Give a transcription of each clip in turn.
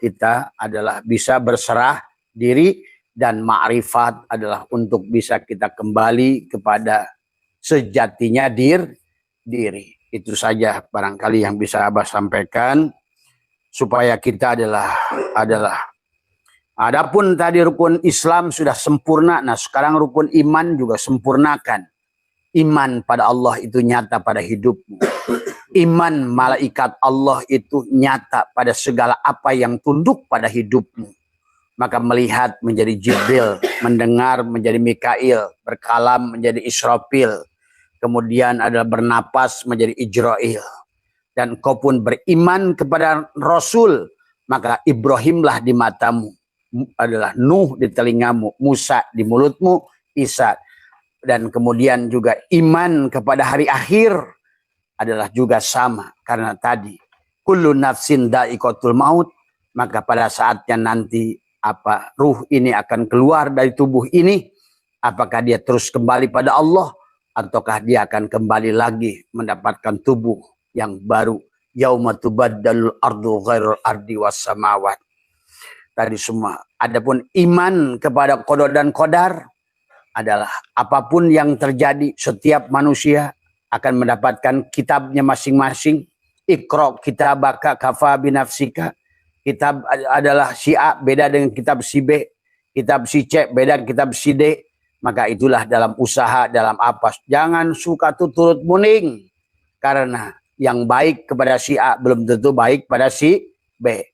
kita adalah bisa berserah diri, dan ma'rifat adalah untuk bisa kita kembali kepada sejatinya diri. Itu saja barangkali yang bisa Abah sampaikan supaya kita adalah adapun tadi rukun Islam sudah sempurna, nah sekarang rukun iman juga sempurnakan. Iman pada Allah itu nyata pada hidupmu. Iman malaikat Allah itu nyata pada segala apa yang tunduk pada hidupmu. Maka melihat menjadi Jibril, mendengar menjadi Mikail, berkalam menjadi Israfil, kemudian adalah bernapas menjadi Ijrail. Dan kau pun beriman kepada Rasul, maka Ibrahimlah di matamu, adalah Nuh di telingamu, Musa di mulutmu, Isa. Dan kemudian juga iman kepada hari akhir adalah juga sama. Karena tadi, kullu nafsin da'iqatul maut, maka pada saatnya nanti ruh ini akan keluar dari tubuh ini, apakah dia terus kembali pada Allah ataukah dia akan kembali lagi mendapatkan tubuh yang baru. Yauma tubaddalul ardu ghairul ardi was samawat. Tadi semua. Adapun iman kepada qada dan qadar adalah apapun yang terjadi, setiap manusia akan mendapatkan kitabnya masing-masing. Iqra kitabaka kafa binafsika. Kitab adalah si A beda dengan kitab si B, kitab si C beda dengan kitab si D. Maka itulah dalam usaha, dalam apa. Jangan suka turut muning. Karena yang baik kepada si A belum tentu baik pada si B.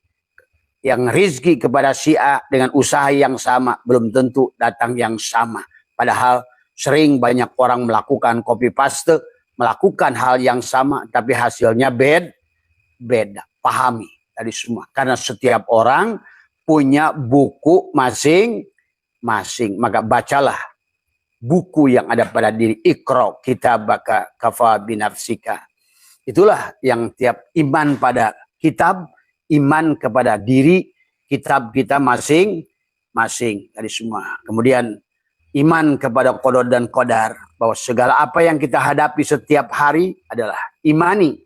Yang rizki kepada si A dengan usaha yang sama belum tentu datang yang sama. Padahal sering banyak orang melakukan copy paste, melakukan hal yang sama tapi hasilnya beda. Pahami tadi semua. Karena setiap orang punya buku masing-masing. Maka bacalah buku yang ada pada diri. Iqra kitabaka kafa binafsika. Itulah yang tiap iman pada kitab, iman kepada diri, kitab kita masing-masing tadi semua. Kemudian iman kepada qada dan qadar, bahwa segala apa yang kita hadapi setiap hari adalah imani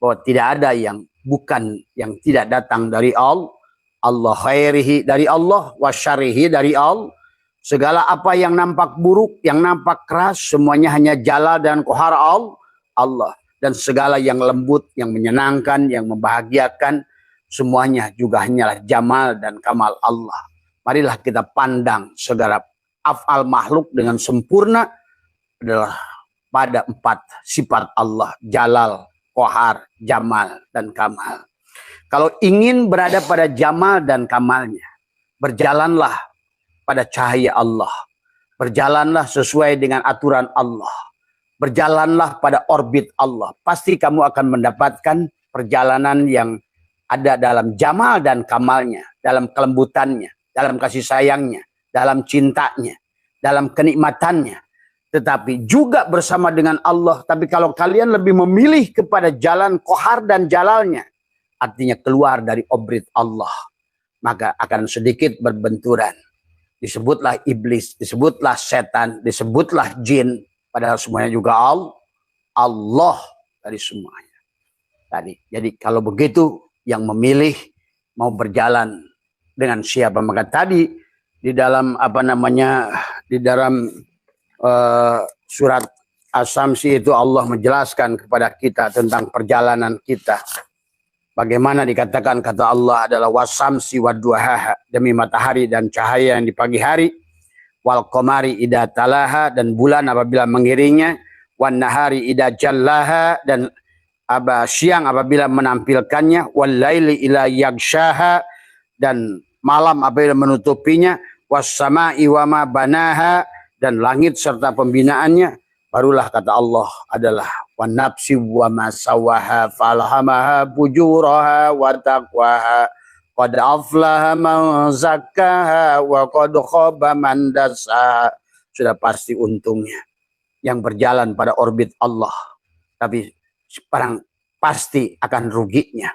bahwa tidak ada yang bukan yang tidak datang dari Allah khairihi dari Allah, wasyarihi dari Allah. Segala apa yang nampak buruk, yang nampak keras, semuanya hanya jalal dan qahar Allah. Dan segala yang lembut, yang menyenangkan, yang membahagiakan, semuanya juga hanyalah jamal dan kamal Allah. Marilah kita pandang segala af'al makhluk dengan sempurna adalah pada 4 sifat Allah. Jalal, qahar, jamal, dan kamal. Kalau ingin berada pada jamal dan kamalnya, berjalanlah pada cahaya Allah. Berjalanlah sesuai dengan aturan Allah. Berjalanlah pada orbit Allah. Pasti kamu akan mendapatkan perjalanan yang ada dalam jamal dan kamalnya, dalam kelembutannya, dalam kasih sayangnya, dalam cintanya, dalam kenikmatannya. Tetapi juga bersama dengan Allah. Tapi kalau kalian lebih memilih kepada jalan qahar dan jalalnya, artinya keluar dari orbit Allah, maka akan sedikit berbenturan. Disebutlah iblis, disebutlah setan, disebutlah jin, padahal semuanya juga Allah dari semuanya. Jadi kalau begitu yang memilih mau berjalan dengan siapa, maka tadi di dalam di dalam surat As-Samsi itu Allah menjelaskan kepada kita tentang perjalanan kita. Bagaimana dikatakan kata Allah adalah wasamsi wadduhaha, demi matahari dan cahaya yang di pagi hari, wal qamari idza talaha, dan bulan apabila mengiringnya, wan nahari idza jallaha, dan siang apabila menampilkannya, wal laili ila yaghshaha, dan malam apabila menutupinya, was sama'i wa ma banaha, dan langit serta pembinaannya. Barulah kata Allah adalah wa nafsi wa ma sawaha falhamaha fujuraha wa taqwaha qad aflaha man zakkaha wa qad khaba man dassaha. Sudah pasti untungnya yang berjalan pada orbit Allah, tapi sekarang pasti akan ruginya.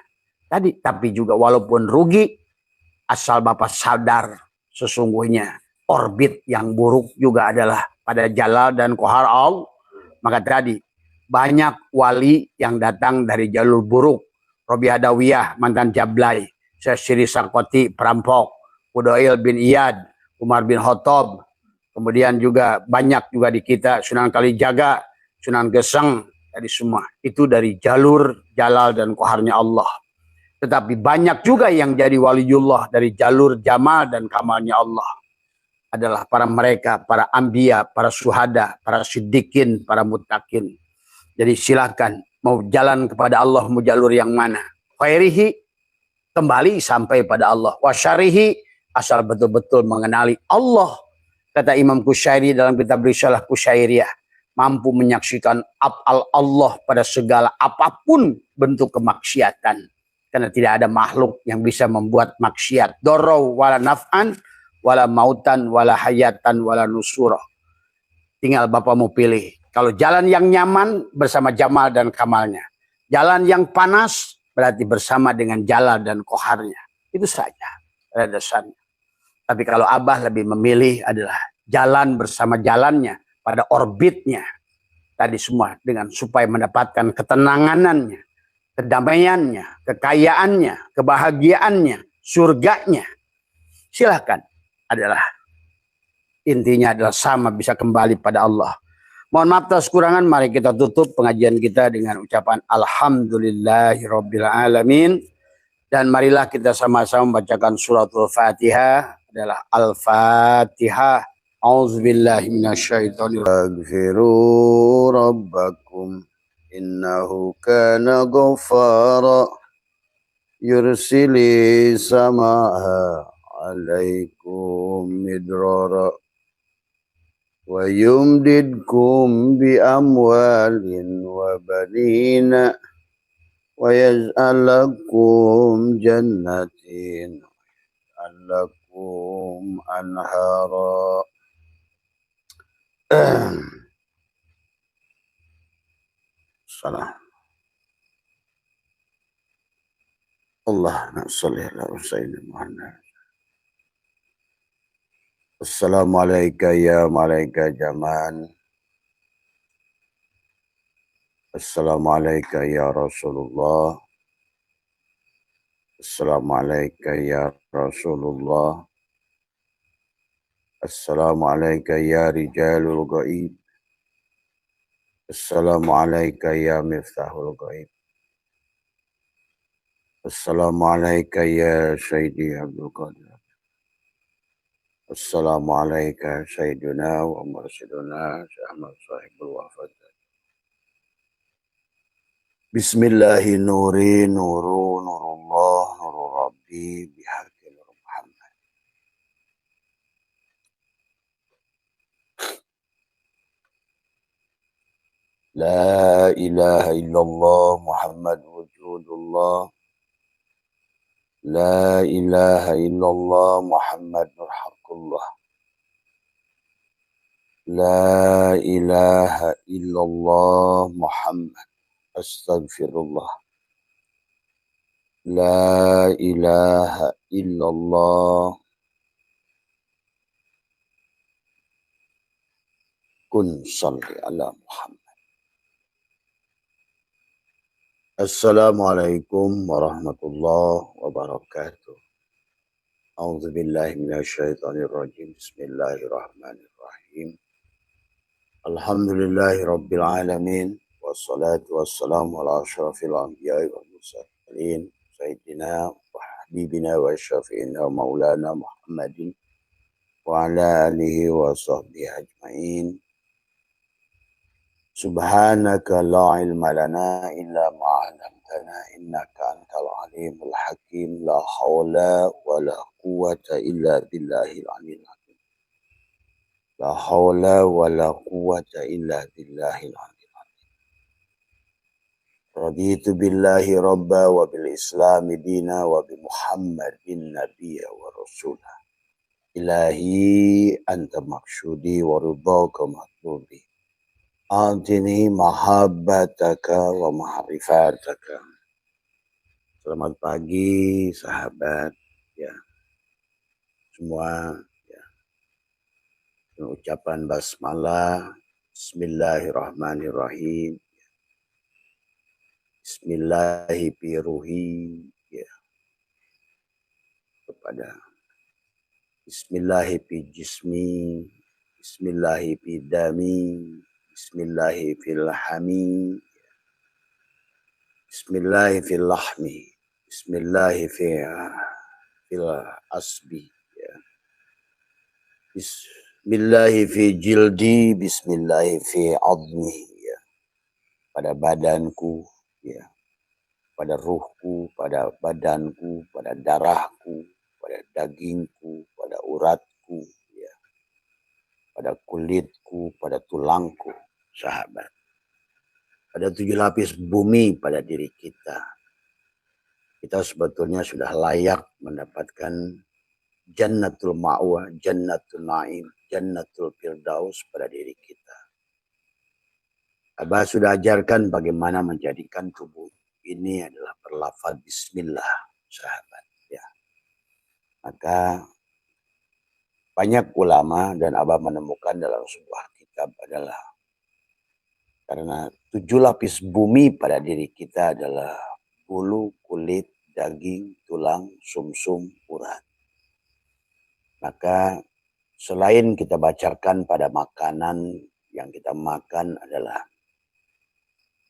Tapi juga walaupun rugi, asal Bapak sadar sesungguhnya orbit yang buruk juga adalah pada jalal dan qahar Allah. Maka tadi banyak wali yang datang dari jalur buruk. Robi Adawiyah, mantan Jablay, Syekh Syiri Sakoti perampok, Fudail bin Iyad, Umar bin Khattab, kemudian juga banyak juga di kita Sunan Kalijaga, Sunan Geseng, dari semua itu dari jalur jalal dan qaharnya Allah. Tetapi banyak juga yang jadi waliullah dari jalur jamal dan kamalnya Allah. Adalah para mereka, para anbiya, para syuhada, para siddiqin, para muttaqin. Jadi silakan mau jalan kepada Allah, mau jalur yang mana. Khairihi, kembali sampai pada Allah. Wasyarihi, asal betul-betul mengenali Allah. Kata Imam Kusyairi dalam kitab Risalah Kusyairiyah, mampu menyaksikan af'al Allah pada segala apapun bentuk kemaksiatan. Karena tidak ada makhluk yang bisa membuat maksiat. Dorau wala naf'an, wala mautan, wala hayatan, wala nusurah. Tinggal Bapak mau pilih. Kalau jalan yang nyaman bersama Jamal dan Kamalnya. Jalan yang panas berarti bersama dengan Jalal dan Qoharnya. Itu saja dasarnya. Tapi kalau Abah lebih memilih adalah jalan bersama jalannya pada orbitnya. Tadi semua dengan supaya mendapatkan ketenanganannya, kedamaiannya, kekayaannya, kebahagiaannya, surganya. Silahkan. Adalah intinya adalah sama bisa kembali pada Allah. Mohon maaf atas kekurangan, mari kita tutup pengajian kita dengan ucapan Alhamdulillahirabbil alamin, dan marilah kita sama-sama membacakan suratul Fatihah adalah Al-Fatihah. Auzubillahi minasyaitonir rajim. Aghfiru rabbakum innahu kana ghaffara yursili sama'a alaikum midrara wa yumdidkum bi amwalin wa banina wa yaj'alakum jannatin alakum anhara. Salam. Allahumma shalli ala sayyidina Muhammad. Assalamualaikum ya malaika jaman. Assalamualaikum ya Rasulullah. Assalamualaikum ya Rasulullah. Assalamualaikum ya rijalul ghaib. Assalamualaikum ya miftahul ghaib. Assalamualaikum ya Sayyidi Abdul Qadir. Assalamualaikum Sayyidina wa Mursyiduna Ahmad Sahibul Wafat. Bismillahi nuri nuru nurullah nuru rabbi bihaqi nur Muhammad. La ilaha illallah Muhammad wujudullah. La ilaha illallah Muhammad nurhaqullah. La ilaha illallah Muhammad astaghfirullah. La ilaha illallah kun salli ala Muhammad. Assalamualaikum warahmatullahi wabarakatuh. A'udzu billahi minasyaitonir rajim. Bismillahirrahmanirrahim. Alhamdulillahi rabbil alamin. Wassalatu wassalamu ala asyrafil anbiya'i wal mursalin sayyidina wa habibina wa syafi'ina wa maulana Muhammadin wa ala alihi wa sahbihi ajma'in. Subhanaka la ilma lana illa ma 'allamtana innaka antal alimul hakim. La haula wa la quwwata illa billahil aliyyil azim. La haula wa la quwwata illa billahil aliyyil azim. Raditu billahi rabba wa bil islami dina wa bi Muhammadin nabiyya wa rasulah. Ilahi anta maqsudi wa ridhaka matlubi. Antini mahabbataka wa ma'rifataka. Selamat pagi sahabat ya. Semua ya. Ucapan basmalah. Bismillahirrahmanirrahim. Bismillahi biruhi ya. kepada Bismillahi fi jismi, Bismillahi fi dami, Bismillahi fil hami, Bismillahi fil lahmi, Bismillahi fil asbi, ya. Bismillahi fi jildi, Bismillahi fi admi, ya. Pada badanku, ya. Pada ruhku, pada badanku, pada darahku, pada dagingku, pada uratku, ya. Pada kulitku, pada tulangku, sahabat. Pada 7 lapis bumi pada diri kita. Kita sebetulnya sudah layak mendapatkan Jannatul Ma'wa, Jannatul Na'im, Jannatul Firdaus pada diri kita. Abah sudah ajarkan bagaimana menjadikan tubuh ini adalah berlafaz Bismillah, sahabat. Ya. Maka banyak ulama dan Abah menemukan dalam sebuah kitab adalah karena 7 lapis bumi pada diri kita adalah bulu, kulit, daging, tulang, sumsum, urat. Maka selain kita bacakan pada makanan yang kita makan adalah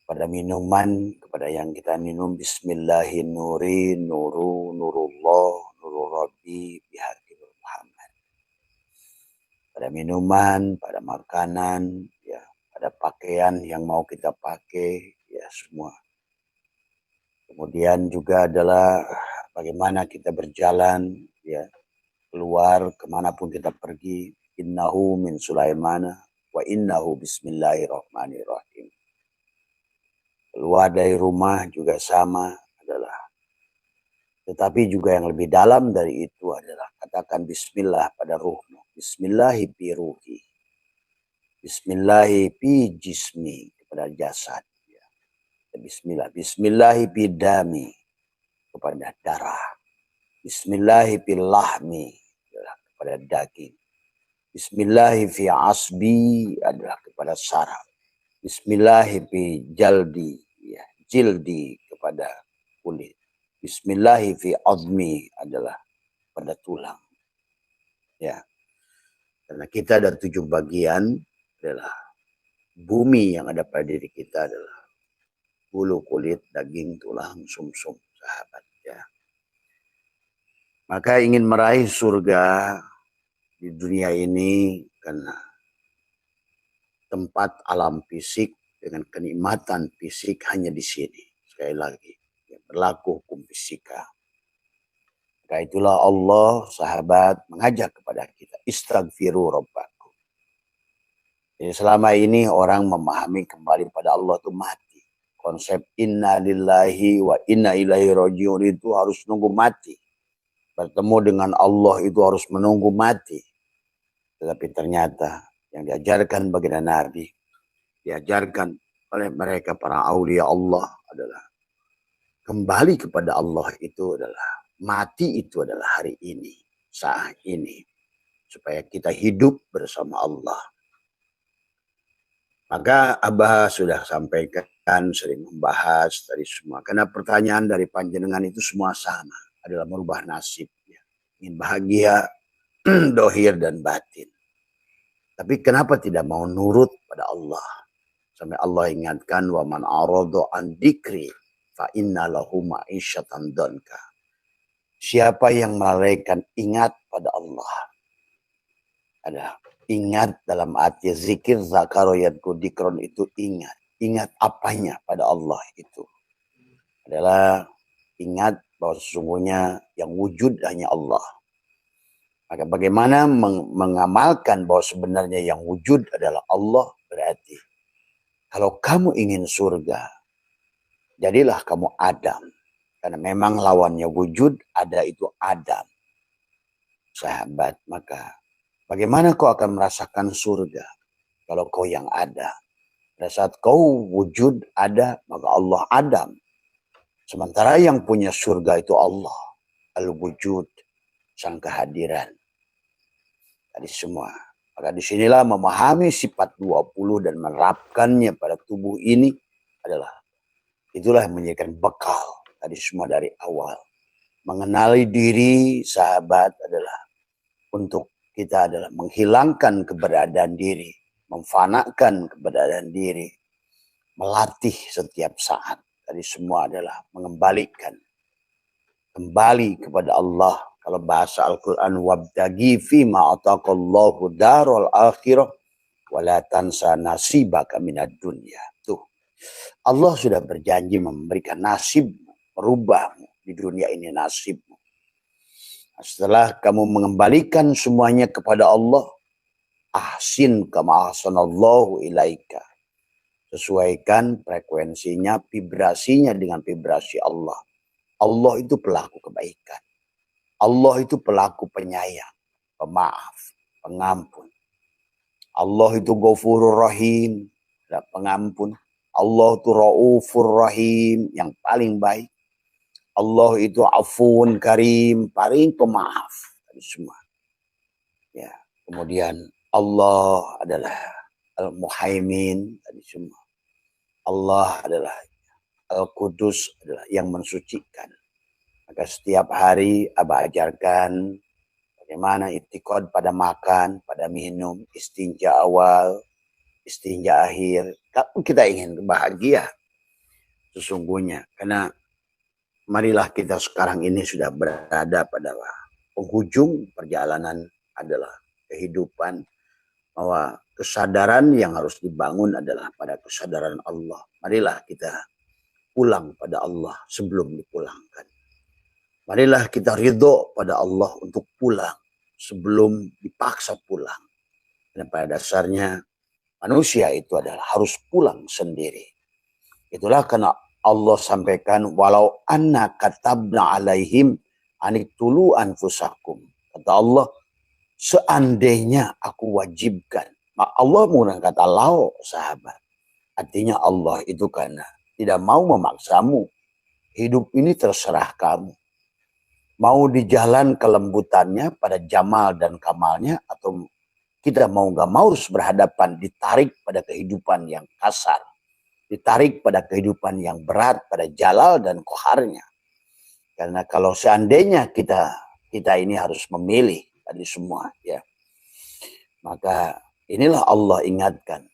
pada minuman kepada yang kita minum Bismillahin nuri nuru nurullah nurul rabbi bihaqi Muhammad. Pada minuman, pada makanan, ya, pada pakaian yang mau kita pakai, ya semua. Kemudian juga adalah bagaimana kita berjalan, ya, keluar kemanapun kita pergi. Innahu min Sulaimana wa innahu bismillahirrahmanirrahim. Keluar dari rumah juga sama adalah. Tetapi juga yang lebih dalam dari itu adalah katakan bismillah pada ruhmu. Bismillahi fi ruhi. Bismillahi fi jismi kepada jasad. Ya. Bismillah. Bismillahi fi dami kepada darah. Bismillahi fi lahmi kepada daging. Bismillahi fi asbi adalah kepada saraf. Bismillahi fi jaldi, ya, jildi kepada kulit. Bismillahi fi azmi adalah pada tulang. Ya. Karena kita ada 7 bagian adalah bumi yang ada pada diri kita adalah bulu, kulit, daging, tulang, sumsum, sahabat, ya. Maka ingin meraih surga di dunia ini karena tempat alam fisik dengan kenikmatan fisik hanya di sini. Sekali lagi, yang berlaku hukum fisika. Maka itulah Allah, sahabat, mengajak kepada kita, istaghfiru rabbakum. Jadi selama ini orang memahami kembali pada Allah itu mati. Konsep inna lillahi wa inna ilaihi rajiun itu harus nunggu mati. Bertemu dengan Allah itu harus menunggu mati. Tetapi ternyata yang diajarkan baginda Nabi, diajarkan oleh mereka para aulia Allah adalah kembali kepada Allah itu adalah mati itu adalah hari ini, saat ini, supaya kita hidup bersama Allah. Maka Abah sudah sampaikan, sering membahas tadi semua. Karena pertanyaan dari panjenengan itu semua sama, adalah merubah nasib, ya. Ingin bahagia, dohir dan batin. Tapi kenapa tidak mau nurut pada Allah? Sampai Allah ingatkan, wa man arada an dzikri fa inna lahu ma'isyatan danka. Siapa yang melalaikan ingat pada Allah. Ada ingat dalam arti zikir, zakaro yadku dikron itu ingat. Ingat apanya pada Allah itu. Adalah ingat bahwa sesungguhnya yang wujud hanya Allah. Maka bagaimana mengamalkan bahwa sebenarnya yang wujud adalah Allah, berarti kalau kamu ingin surga, jadilah kamu Adam. Karena memang lawannya wujud, ada itu Adam. Sahabat, maka bagaimana kau akan merasakan surga kalau kau yang ada? Pada saat kau wujud ada, maka Allah Adam. Sementara yang punya surga itu Allah. Al-wujud, sang kehadiran. Tadi semua. Maka disinilah memahami sifat 20 dan menerapkannya pada tubuh ini adalah itulah yang menjadikan bekal tadi semua dari awal. Mengenali diri sahabat adalah untuk kita adalah menghilangkan keberadaan diri, memfanakan keberadaan diri, melatih setiap saat. Tadi semua adalah mengembalikan kembali kepada Allah. Kalau bahasa Al-Quran, wabtagi fima ataqallahu darul akhirah wala tansa nasibaka minad dunya. Tuh, Allah sudah berjanji memberikan nasib, merubahmu di dunia ini nasibmu. Setelah kamu mengembalikan semuanya kepada Allah, ahsin kama ahsanallahu ilaika. Sesuaikan frekuensinya, vibrasinya dengan vibrasi Allah. Allah itu pelaku kebaikan. Allah itu pelaku penyayang, pemaaf, pengampun. Allah itu Ghafurur Rahim, pengampun. Allah itu Raufur Rahim, yang paling baik. Allah itu Afun Karim, paling pemaaf. Tadi semua. Ya, kemudian Allah adalah Al-Muhaimin, tadi semua. Allah adalah Al-Qudus, adalah yang mensucikan. Maka setiap hari Abah ajarkan bagaimana itikad pada makan, pada minum, istinja awal, istinja akhir. Kalau kita ingin bahagia sesungguhnya, karena marilah kita sekarang ini sudah berada pada penghujung perjalanan adalah kehidupan, bahwa kesadaran yang harus dibangun adalah pada kesadaran Allah. Marilah kita pulang pada Allah sebelum dipulangkan. Marilah kita ridho pada Allah untuk pulang sebelum dipaksa pulang. Dan pada dasarnya manusia itu adalah harus pulang sendiri. Itulah karena Allah sampaikan, walau anna katabna alaihim aniktulu anfusakum. Kata Allah, seandainya aku wajibkan. Allah menggunakan kata lau, sahabat. Artinya Allah itu karena tidak mau memaksamu. Hidup ini terserah kamu. Mau di jalan kelembutannya pada jamal dan kamalnya, atau kita mau gak mau harus berhadapan, ditarik pada kehidupan yang kasar, ditarik pada kehidupan yang berat, pada jalal dan koharnya. Karena kalau seandainya kita ini harus memilih tadi semua, ya, maka inilah Allah ingatkan.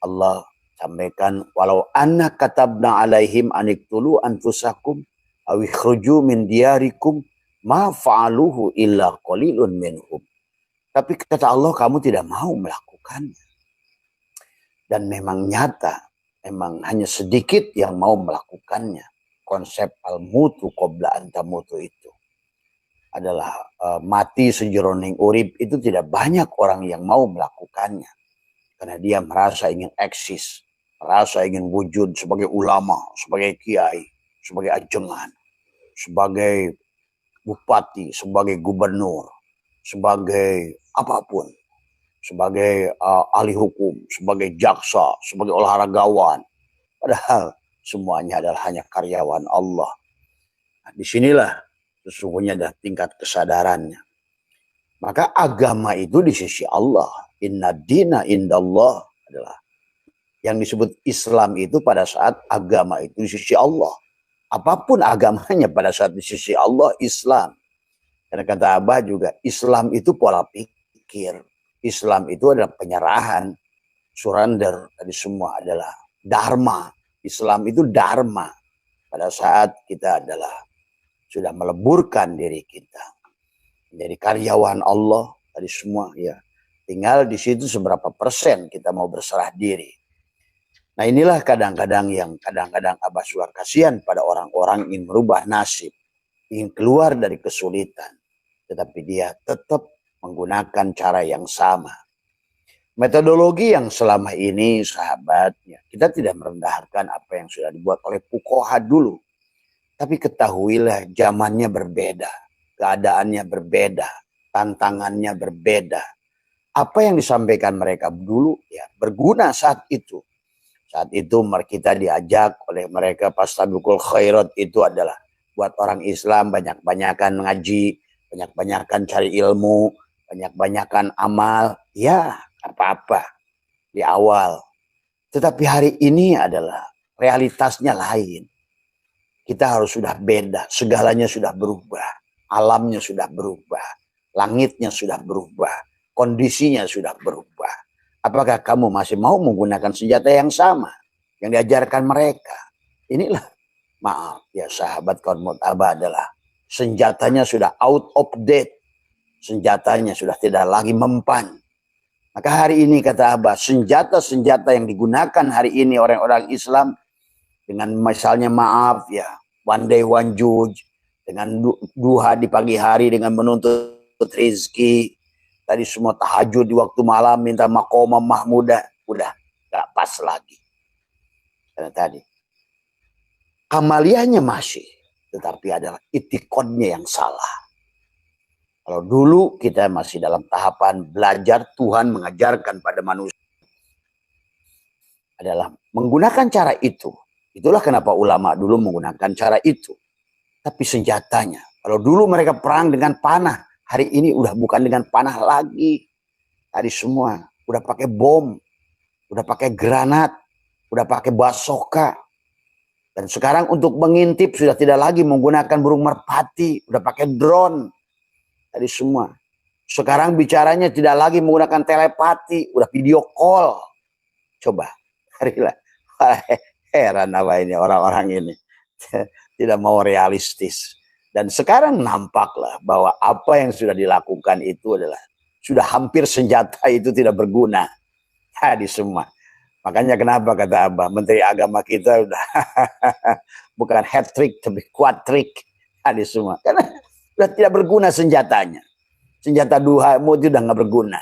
Allah sampaikan, walau anna katabna alaihim aniktulu anfusakum awikhruju min diyarikum ma fa'aluhu illa qalilun minhum. Tapi kata Allah, kamu tidak mau melakukannya. Dan memang nyata, memang hanya sedikit yang mau melakukannya. Konsep al-mutu qabla antamutu itu adalah mati sejeroning urip, itu tidak banyak orang yang mau melakukannya. Karena dia merasa ingin eksis, merasa ingin wujud sebagai ulama, sebagai kiai, sebagai ajengan, sebagai bupati, sebagai gubernur, sebagai apapun, sebagai ahli hukum, sebagai jaksa, sebagai olahragawan. Padahal semuanya adalah hanya karyawan Allah. Nah, disinilah sesungguhnya ada tingkat kesadarannya. Maka agama itu di sisi Allah. Inna dina indallah adalah yang disebut Islam itu pada saat agama itu di sisi Allah. Apapun agamanya pada saat di sisi Allah, Islam. Karena kata Abah juga, Islam itu pola pikir. Islam itu adalah penyerahan, surrender, tadi semua adalah dharma. Islam itu dharma. Pada saat kita adalah sudah meleburkan diri kita menjadi karyawan Allah, tadi semua, ya. Tinggal di situ seberapa persen kita mau berserah diri. Nah, inilah kadang-kadang yang kadang-kadang Abah suka kasihan pada orang-orang ingin merubah nasib, ingin keluar dari kesulitan, tetapi dia tetap menggunakan cara yang sama. Metodologi yang selama ini, sahabatnya, kita tidak merendahkan apa yang sudah dibuat oleh fuqaha dulu. Tapi ketahuilah zamannya berbeda, keadaannya berbeda, tantangannya berbeda. Apa yang disampaikan mereka dulu, ya, berguna saat itu. Saat itu kita diajak oleh mereka, fastabiqul khairat, itu adalah buat orang Islam banyak-banyakan ngaji, banyak-banyakan cari ilmu, banyak-banyakan amal, ya apa-apa di awal. Tetapi hari ini adalah realitasnya lain. Kita harus sudah beda, segalanya sudah berubah, alamnya sudah berubah, langitnya sudah berubah, kondisinya sudah berubah. Apakah kamu masih mau menggunakan senjata yang sama yang diajarkan mereka? Inilah, maaf ya sahabat kaum Abah, adalah senjatanya sudah out of date, senjatanya sudah tidak lagi mempan. Maka hari ini kata Abah, senjata-senjata yang digunakan hari ini orang-orang Islam dengan misalnya maaf ya, one day one judge, dengan duha di pagi hari dengan menuntut rezeki, tadi semua tahajud di waktu malam minta maqamah mahmudah, udah gak pas lagi. Karena tadi amaliyahnya masih, tetapi adalah itikodnya yang salah. Kalau dulu kita masih dalam tahapan belajar, Tuhan mengajarkan pada manusia adalah menggunakan cara itu. Itulah kenapa ulama dulu menggunakan cara itu. Tapi senjatanya, kalau dulu mereka perang dengan panah, hari ini udah bukan dengan panah lagi. Tadi semua udah pakai bom, udah pakai granat, udah pakai basoka. Dan sekarang untuk mengintip sudah tidak lagi menggunakan burung merpati, udah pakai drone. Tadi semua. Sekarang bicaranya tidak lagi menggunakan telepati, udah video call. Coba, harilah. Heran apa ini orang-orang ini. Tidak mau realistis. Dan sekarang nampaklah bahwa apa yang sudah dilakukan itu adalah sudah hampir senjata itu tidak berguna. Tadi semua. Makanya kenapa kata Abah, Menteri Agama kita udah bukan hat trick tapi quad trick. Tadi semua. Karena sudah tidak berguna senjatanya. Senjata duhamu itu udah nggak berguna.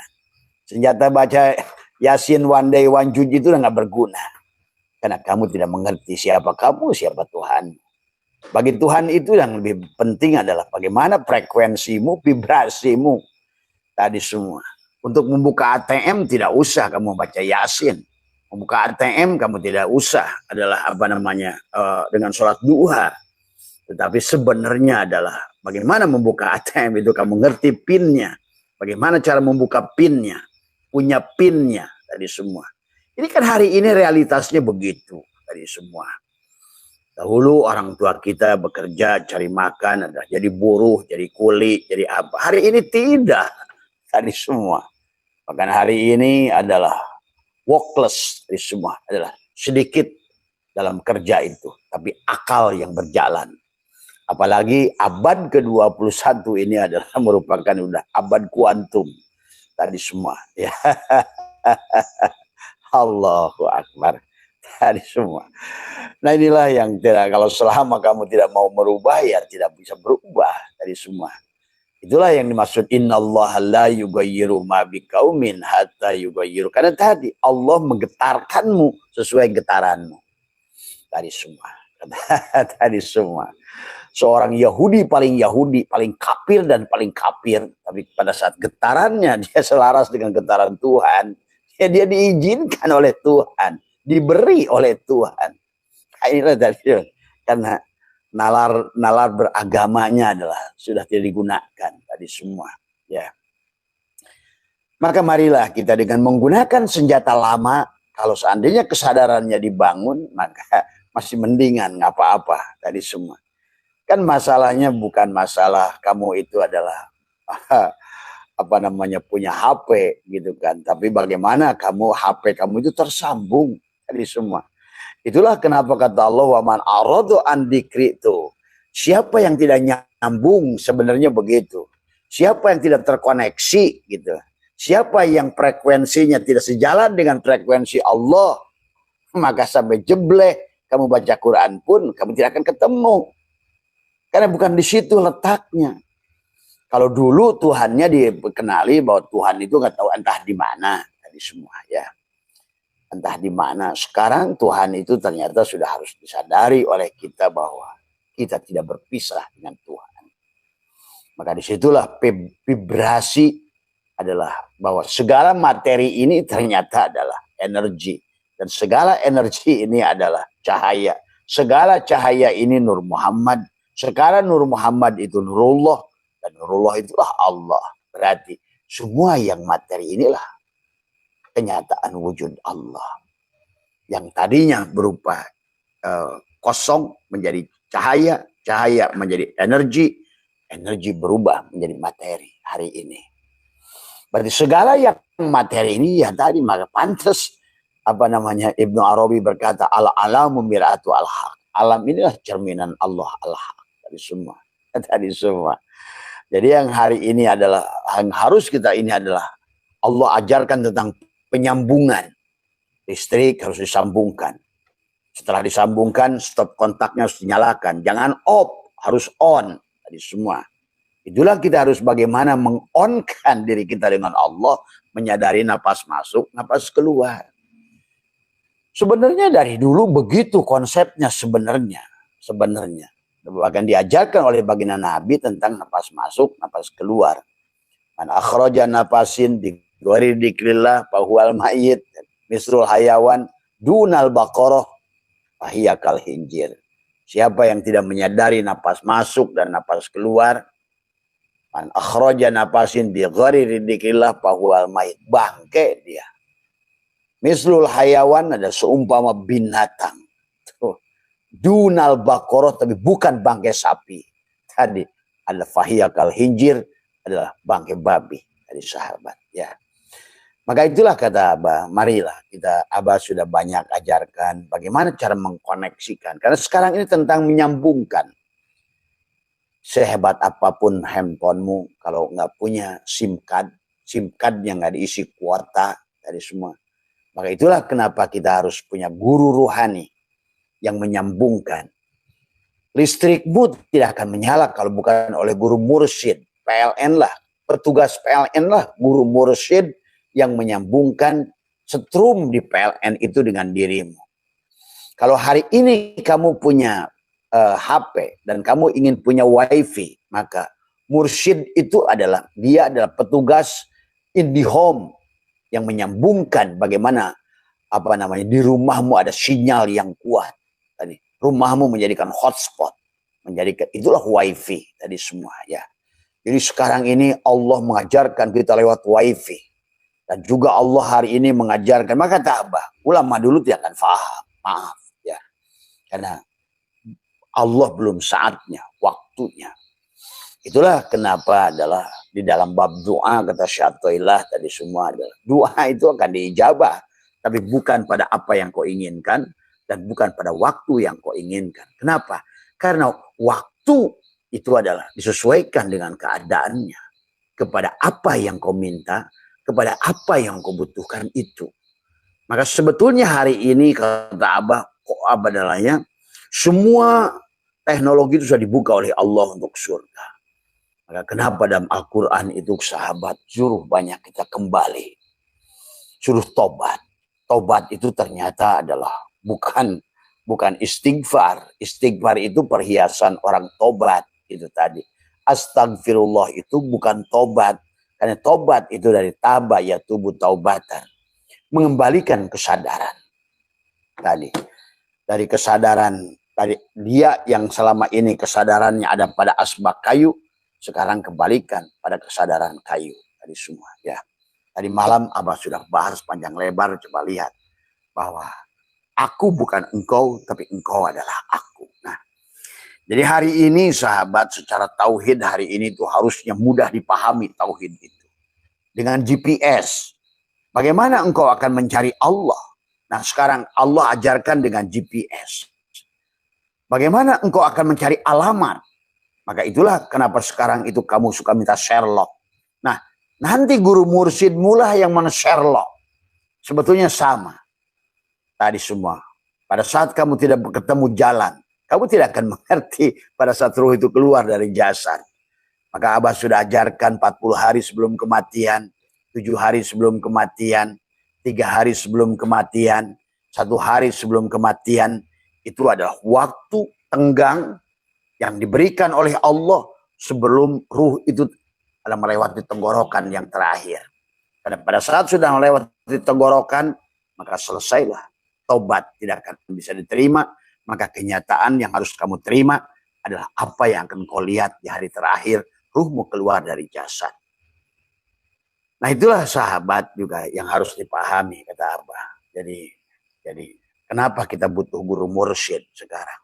Senjata baca Yasin one day one judge itu udah nggak berguna. Karena kamu tidak mengerti siapa kamu, siapa Tuhan. Bagi Tuhan itu yang lebih penting adalah bagaimana frekuensimu, vibrasimu. Tadi semua. Untuk membuka ATM tidak usah kamu baca Yasin. Membuka ATM kamu tidak usah adalah apa namanya dengan sholat duha. Tetapi sebenarnya adalah bagaimana membuka ATM itu kamu ngerti pinnya. Bagaimana cara membuka pinnya. Punya pinnya tadi semua. Ini kan hari ini realitasnya begitu tadi semua. Dahulu orang tua kita bekerja cari makan, ada jadi buruh, jadi kuli, jadi apa. Hari ini tidak tadi semua. Bahkan hari ini adalah workless tadi semua, adalah sedikit dalam kerja itu, tapi akal yang berjalan. Apalagi abad ke-21 ini adalah merupakan udah abad kuantum tadi semua. Ya. Allahu Akbar. Tadi semua. Nah inilah yang tidak, kalau selama kamu tidak mau merubah ya tidak bisa berubah tadi semua. Itulah yang dimaksud innallaha la yughayyiru ma biqaumin hatta yughayyiru. Karena tadi Allah menggetarkanmu sesuai getaranmu. Tadi semua. Tadi semua. Seorang Yahudi, paling kafir dan paling kafir. Tapi pada saat getarannya dia selaras dengan getaran Tuhan. Ya, dia diizinkan oleh Tuhan, diberi oleh Tuhan. Inilah tadi karena nalar beragamanya adalah sudah tidak digunakan tadi semua. Ya. Maka marilah kita dengan menggunakan senjata lama, kalau seandainya kesadarannya dibangun, maka masih mendingan nggak apa-apa tadi semua. Kan masalahnya bukan masalah kamu itu adalah apa namanya punya HP gitu kan, tapi bagaimana kamu HP kamu itu tersambung tadi semua. Itulah kenapa kata Allah wa man aradu an dzikri itu. Siapa yang tidak nyambung sebenarnya begitu. Siapa yang tidak terkoneksi gitu. Siapa yang frekuensinya tidak sejalan dengan frekuensi Allah, maka sampai jeblek kamu baca Quran pun kamu tidak akan ketemu. Karena bukan di situ letaknya. Kalau dulu Tuhannya dikenali bahwa Tuhan itu nggak tahu entah di mana tadi semua ya, entah di mana. Sekarang Tuhan itu ternyata sudah harus disadari oleh kita bahwa kita tidak berpisah dengan Tuhan. Maka disitulah vibrasi adalah bahwa segala materi ini ternyata adalah energi dan segala energi ini adalah cahaya. Segala cahaya ini Nur Muhammad. Sekarang Nur Muhammad itu Nurullah. Dan Nurullah itulah Allah. Berarti semua yang materi inilah kenyataan wujud Allah. Yang tadinya berupa kosong menjadi cahaya, cahaya menjadi energi, energi berubah menjadi materi hari ini. Berarti segala yang materi ini ya tadi, maka pantas Ibnu Arabi berkata al-alamu mir'atu al-haq. Alam inilah cerminan Allah al-haq. Tadi semua. Jadi yang hari ini adalah, yang harus kita ini adalah Allah ajarkan tentang penyambungan. Listrik harus disambungkan. Setelah disambungkan, stop kontaknya harus dinyalakan. Jangan off, harus on. Tadi semua. Itulah kita harus bagaimana mengonkan diri kita dengan Allah, menyadari napas masuk, napas keluar. Sebenarnya dari dulu begitu konsepnya sebenarnya. Bahkan diajarkan oleh baginda Nabi tentang napas masuk, napas keluar. Man akhraja napasin di ghairi dzikrillah fahuwal mayyit misrul hayawan dunal baqarah fahiya kal hinjir. Siapa yang tidak menyadari napas masuk dan napas keluar, man akhraja napasin bi ghairi dzikrillah fahuwal mayyit, bangke dia. Mislul hayawan ada seumpama binatang. Tuh. Dunal baqarah tapi bukan bangkai sapi. Tadi ada fahiya kal hinjir adalah bangkai babi dari sahabat ya. Maka itulah kata Abah, marilah kita, Abah sudah banyak ajarkan bagaimana cara mengkoneksikan. Karena sekarang ini tentang menyambungkan. Sehebat apapun handphonemu, kalau nggak punya SIM cardnya nggak diisi kuota dari semua. Maka itulah kenapa kita harus punya guru ruhani yang menyambungkan. Listrikmu tidak akan menyala kalau bukan oleh guru mursyid. PLN lah, petugas PLN lah, guru mursyid yang menyambungkan setrum di PLN itu dengan dirimu. Kalau hari ini kamu punya HP dan kamu ingin punya wifi, maka mursyid itu adalah, dia adalah petugas IndiHome yang menyambungkan bagaimana di rumahmu ada sinyal yang kuat. Tadi rumahmu menjadikan hotspot, menjadikan itulah wifi tadi semua ya. Jadi sekarang ini Allah mengajarkan kita lewat wifi. Dan juga Allah hari ini mengajarkan, maka kata Abah, ulama dulu tidak akan paham, maaf ya. Karena Allah belum saatnya, waktunya. Itulah kenapa adalah di dalam bab doa kata Syatoilah tadi semua adalah doa itu akan diijabah, tapi bukan pada apa yang kau inginkan dan bukan pada waktu yang kau inginkan. Kenapa? Karena waktu itu adalah disesuaikan dengan keadaannya, kepada apa yang kau minta, kepada apa yang kau butuhkan itu. Maka sebetulnya hari ini kata Abah, adalah semua teknologi itu sudah dibuka oleh Allah untuk surga. Maka kenapa dalam Al-Quran itu sahabat suruh banyak kita kembali. Suruh tobat. Tobat itu ternyata adalah bukan istighfar. Istighfar itu perhiasan orang tobat. Itu tadi. Astagfirullah itu bukan tobat. Karena tobat itu dari taba yatubu taubatan. Mengembalikan kesadaran. Tadi. Dari kesadaran. Dari dia yang selama ini kesadarannya ada pada asbak kayu. Sekarang kembalikan pada kesadaran kayu tadi semua ya. Tadi malam Abah sudah bahas panjang lebar, coba lihat bahwa aku bukan engkau tapi engkau adalah aku. Nah, jadi hari ini sahabat secara tauhid hari ini tuh harusnya mudah dipahami tauhid itu. Dengan GPS. Bagaimana engkau akan mencari Allah? Nah, sekarang Allah ajarkan dengan GPS. Bagaimana engkau akan mencari alamat? Maka itulah kenapa sekarang itu kamu suka minta Sherlock. Nah, nanti guru mursyid mula yang mana Sherlock. Sebetulnya sama. Tadi semua. Pada saat kamu tidak ketemu jalan, kamu tidak akan mengerti pada saat ruh itu keluar dari jasad. Maka Abah sudah ajarkan 40 hari sebelum kematian, 7 hari sebelum kematian, 3 hari sebelum kematian, 1 hari sebelum kematian. Itu adalah waktu tenggang yang diberikan oleh Allah sebelum ruh itu ada melewati tenggorokan yang terakhir. Karena pada saat sudah melewati tenggorokan, maka selesailah. Tobat tidak akan bisa diterima. Maka kenyataan yang harus kamu terima adalah apa yang akan kau lihat di hari terakhir. Ruhmu keluar dari jasad. Nah itulah sahabat juga yang harus dipahami kata Abah. Jadi kenapa kita butuh guru mursyid sekarang?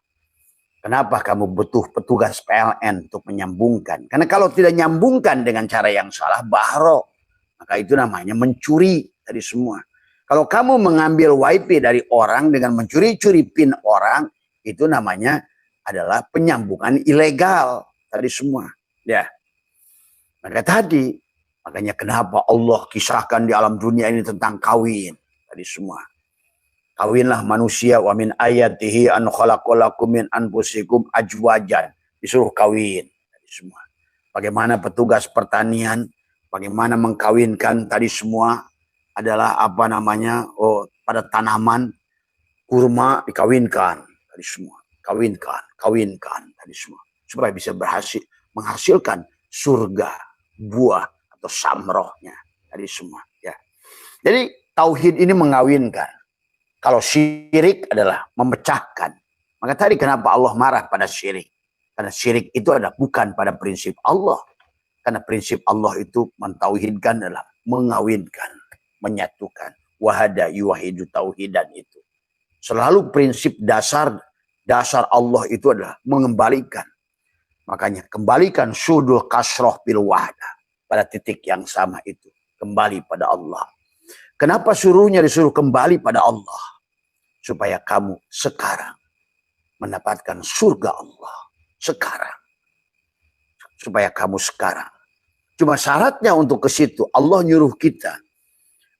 Kenapa kamu butuh petugas PLN untuk menyambungkan? Karena kalau tidak nyambungkan dengan cara yang salah, bahro. Maka itu namanya mencuri dari semua. Kalau kamu mengambil WiFi dari orang dengan mencuri-curi PIN orang, itu namanya adalah penyambungan ilegal tadi semua. Ya. Makanya kenapa Allah kisahkan di alam dunia ini tentang kawin tadi semua. Kawinlah manusia, wa min ayatihi an khalaqalakum min anfusikum ajwajan. Disuruh kawin tadi semua. Bagaimana petugas pertanian, bagaimana mengkawinkan tadi semua adalah apa namanya? Pada tanaman kurma dikawinkan tadi semua. Kawinkan tadi semua supaya bisa berhasil menghasilkan surga, buah atau samrohnya tadi semua ya. Jadi tauhid ini mengawinkan. Kalau syirik adalah memecahkan. Maka tadi kenapa Allah marah pada syirik? Karena syirik itu adalah bukan pada prinsip Allah. Karena prinsip Allah itu mentauhidkan adalah mengawinkan, menyatukan. Wahada yuwahidu tauhidan itu. Selalu prinsip dasar Allah itu adalah mengembalikan. Makanya kembalikan sudul kasroh bil wahda. Pada titik yang sama itu. Kembali pada Allah. Kenapa disuruh kembali pada Allah? Supaya kamu sekarang mendapatkan surga Allah. Sekarang. Supaya kamu sekarang. Cuma syaratnya untuk ke situ Allah nyuruh kita.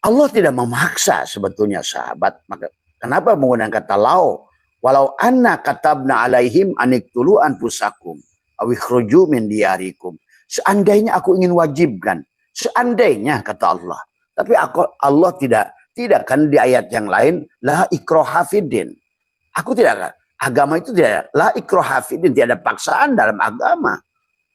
Allah tidak memaksa sebetulnya sahabat. Maka kenapa menggunakan kata lau? Walau anna katabna alaihim aniktulu anfusakum. Awikhruju min diyarikum. Seandainya aku ingin wajibkan. Seandainya kata Allah. Tapi Allah tidak kan di ayat yang lain la ikraha fiddin. Aku tidak, agama itu tidak la ikraha fiddin, tidak ada paksaan dalam agama.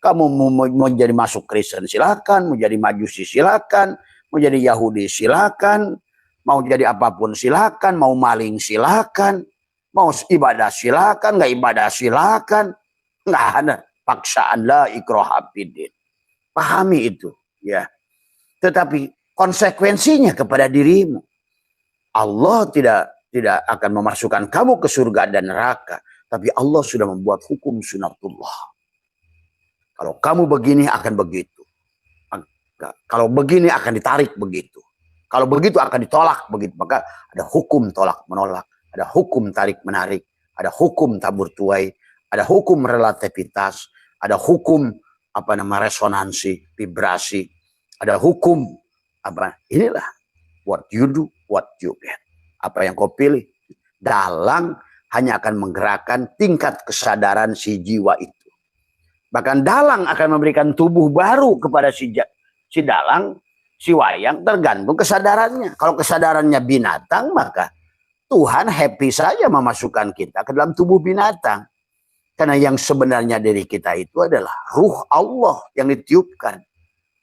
Kamu mau jadi masuk Kristen silakan, mau jadi Majusi silakan, mau jadi Yahudi silakan, mau jadi apapun silakan, mau maling silakan, mau ibadah silakan, nggak ibadah silakan, nggak ada paksaan la ikraha fiddin. Pahami itu, ya. Tetapi konsekuensinya kepada dirimu. Allah tidak akan memasukkan kamu ke surga dan neraka. Tapi Allah sudah membuat hukum sunatullah. Kalau kamu begini akan begitu. Kalau begini akan ditarik begitu. Kalau begitu akan ditolak begitu. Maka ada hukum tolak menolak. Ada hukum tarik menarik. Ada hukum tabur tuai. Ada hukum relativitas. Ada hukum resonansi, vibrasi. Ada hukum inilah what you do, what you get. Apa yang kau pilih, dalang hanya akan menggerakkan tingkat kesadaran si jiwa itu. Bahkan dalang akan memberikan tubuh baru kepada si dalang, si wayang, tergantung kesadarannya. Kalau kesadarannya binatang, maka Tuhan happy saja memasukkan kita ke dalam tubuh binatang. Karena yang sebenarnya dari kita itu adalah ruh Allah yang ditiupkan.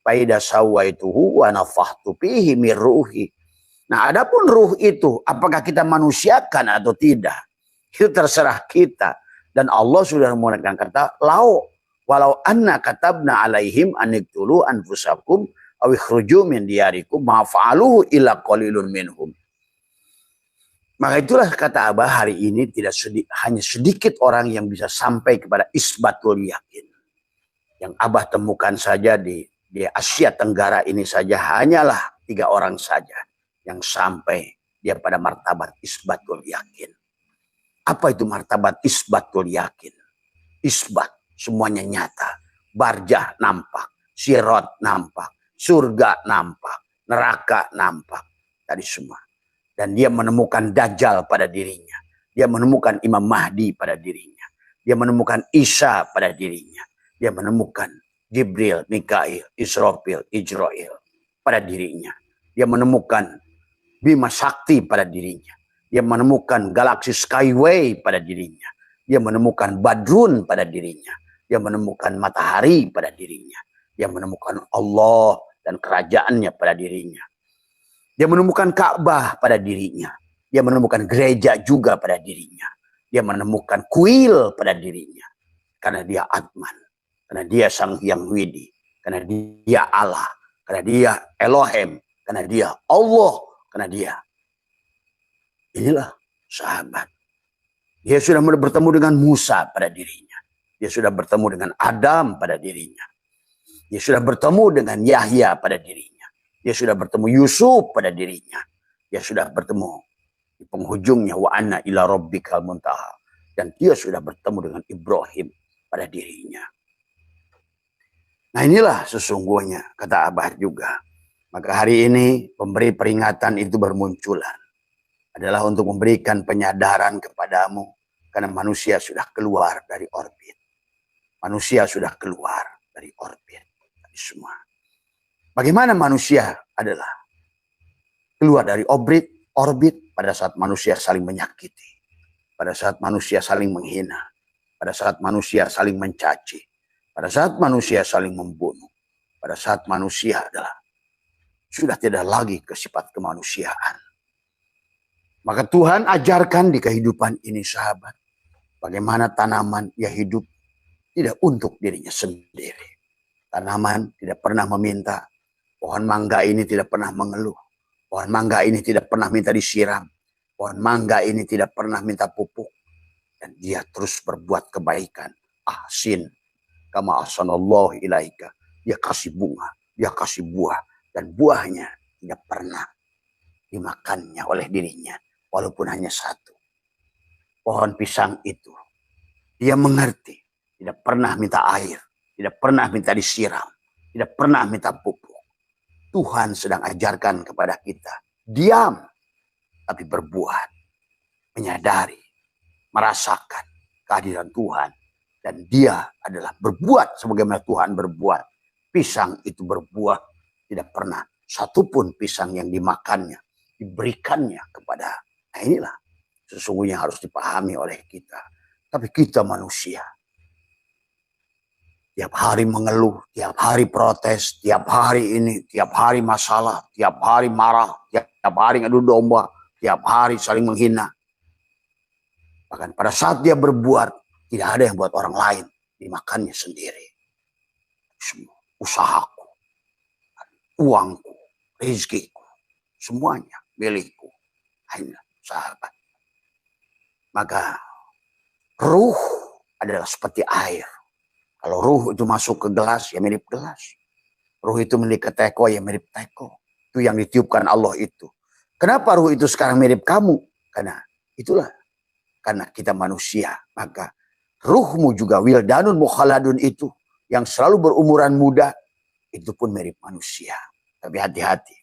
Faida sawaituhu wa nafakhtu fihi min ruhi. Nah, adapun ruh itu apakah kita manusiakan atau tidak? Itu terserah kita. Dan Allah sudah menggunakan kata lau. Walau anna katabna alaihim aniktulu anfusakum aw ikhruju min diyarikum ma fa'aluhu illa qalilun minhum. Maka itulah kata Abah hari ini hanya sedikit orang yang bisa sampai kepada isbatul yakin. Yang Abah temukan saja di Asia Tenggara ini saja hanyalah 3 orang saja yang sampai dia pada martabat isbatul yakin. Apa itu martabat isbatul yakin? Isbat, semuanya nyata. Barjah nampak, sirot nampak, surga nampak, neraka nampak. Tadi semua. Dan dia menemukan Dajjal pada dirinya. Dia menemukan Imam Mahdi pada dirinya. Dia menemukan Isa pada dirinya. Dia menemukan Jibril, Mikail, Israfil, Ijrail pada dirinya. Dia menemukan Bima Sakti pada dirinya. Dia menemukan galaksi Skyway pada dirinya. Dia menemukan Badrun pada dirinya. Dia menemukan matahari pada dirinya. Dia menemukan Allah dan kerajaannya pada dirinya. Dia menemukan Ka'bah pada dirinya. Dia menemukan gereja juga pada dirinya. Dia menemukan kuil pada dirinya. Karena dia Atman. Karena dia Sang Hyang Widi. Karena dia Allah. Karena dia Elohim. Karena dia Allah. Karena dia. Inilah sahabat. Dia sudah bertemu dengan Musa pada dirinya. Dia sudah bertemu dengan Adam pada dirinya. Dia sudah bertemu dengan Yahya pada dirinya. Dia sudah bertemu Yusuf pada dirinya. Dia sudah bertemu di penghujungnya wa anna ila rabbikal muntaha. Dan dia sudah bertemu dengan Ibrahim pada dirinya. Nah inilah sesungguhnya, kata Abah juga. Maka hari ini pemberi peringatan itu bermunculan. Adalah untuk memberikan penyadaran kepadamu. Karena manusia sudah keluar dari orbit. Manusia sudah keluar dari orbit. Dari semua. Bagaimana manusia adalah keluar dari orbit pada saat manusia saling menyakiti. Pada saat manusia saling menghina. Pada saat manusia saling mencaci. Pada saat manusia saling membunuh. Pada saat manusia adalah sudah tidak lagi ke sifat kemanusiaan. Maka Tuhan ajarkan di kehidupan ini sahabat. Bagaimana tanaman yang hidup tidak untuk dirinya sendiri. Tanaman tidak pernah meminta. Pohon mangga ini tidak pernah mengeluh. Pohon mangga ini tidak pernah minta disiram. Pohon mangga ini tidak pernah minta pupuk. Dan dia terus berbuat kebaikan. Ahsin. Kama ahsanallahu ilaika. Dia kasih bunga. Dia kasih buah. Dan buahnya tidak pernah dimakannya oleh dirinya. Walaupun hanya satu. Pohon pisang itu. Dia mengerti. Tidak pernah minta air. Tidak pernah minta disiram. Tidak pernah minta pupuk. Tuhan sedang ajarkan kepada kita. Diam. Tapi berbuat. Menyadari. Merasakan kehadiran Tuhan. Dan dia adalah berbuat sebagaimana Tuhan berbuat. Pisang itu berbuah. Tidak pernah satupun pisang yang dimakannya. Diberikannya kepada. Nah inilah sesungguhnya harus dipahami oleh kita. Tapi kita manusia. Tiap hari mengeluh, tiap hari protes, tiap hari ini, tiap hari masalah, tiap hari marah, tiap hari ngadu domba, tiap hari saling menghina. Bahkan pada saat dia berbuat, tidak ada yang buat orang lain, dimakannya sendiri. Semua usahaku, uangku, rezekiku, semuanya milikku. Hanya sahabat. Maka ruh adalah seperti air. Kalau ruh itu masuk ke gelas, ya mirip gelas. Ruh itu milik teko, ya mirip teko. Itu yang ditiupkan Allah itu. Kenapa ruh itu sekarang mirip kamu? Karena itulah. Karena kita manusia. Maka ruhmu juga wildanun mukhaladun itu. Yang selalu berumuran muda. Itu pun mirip manusia. Tapi hati-hati.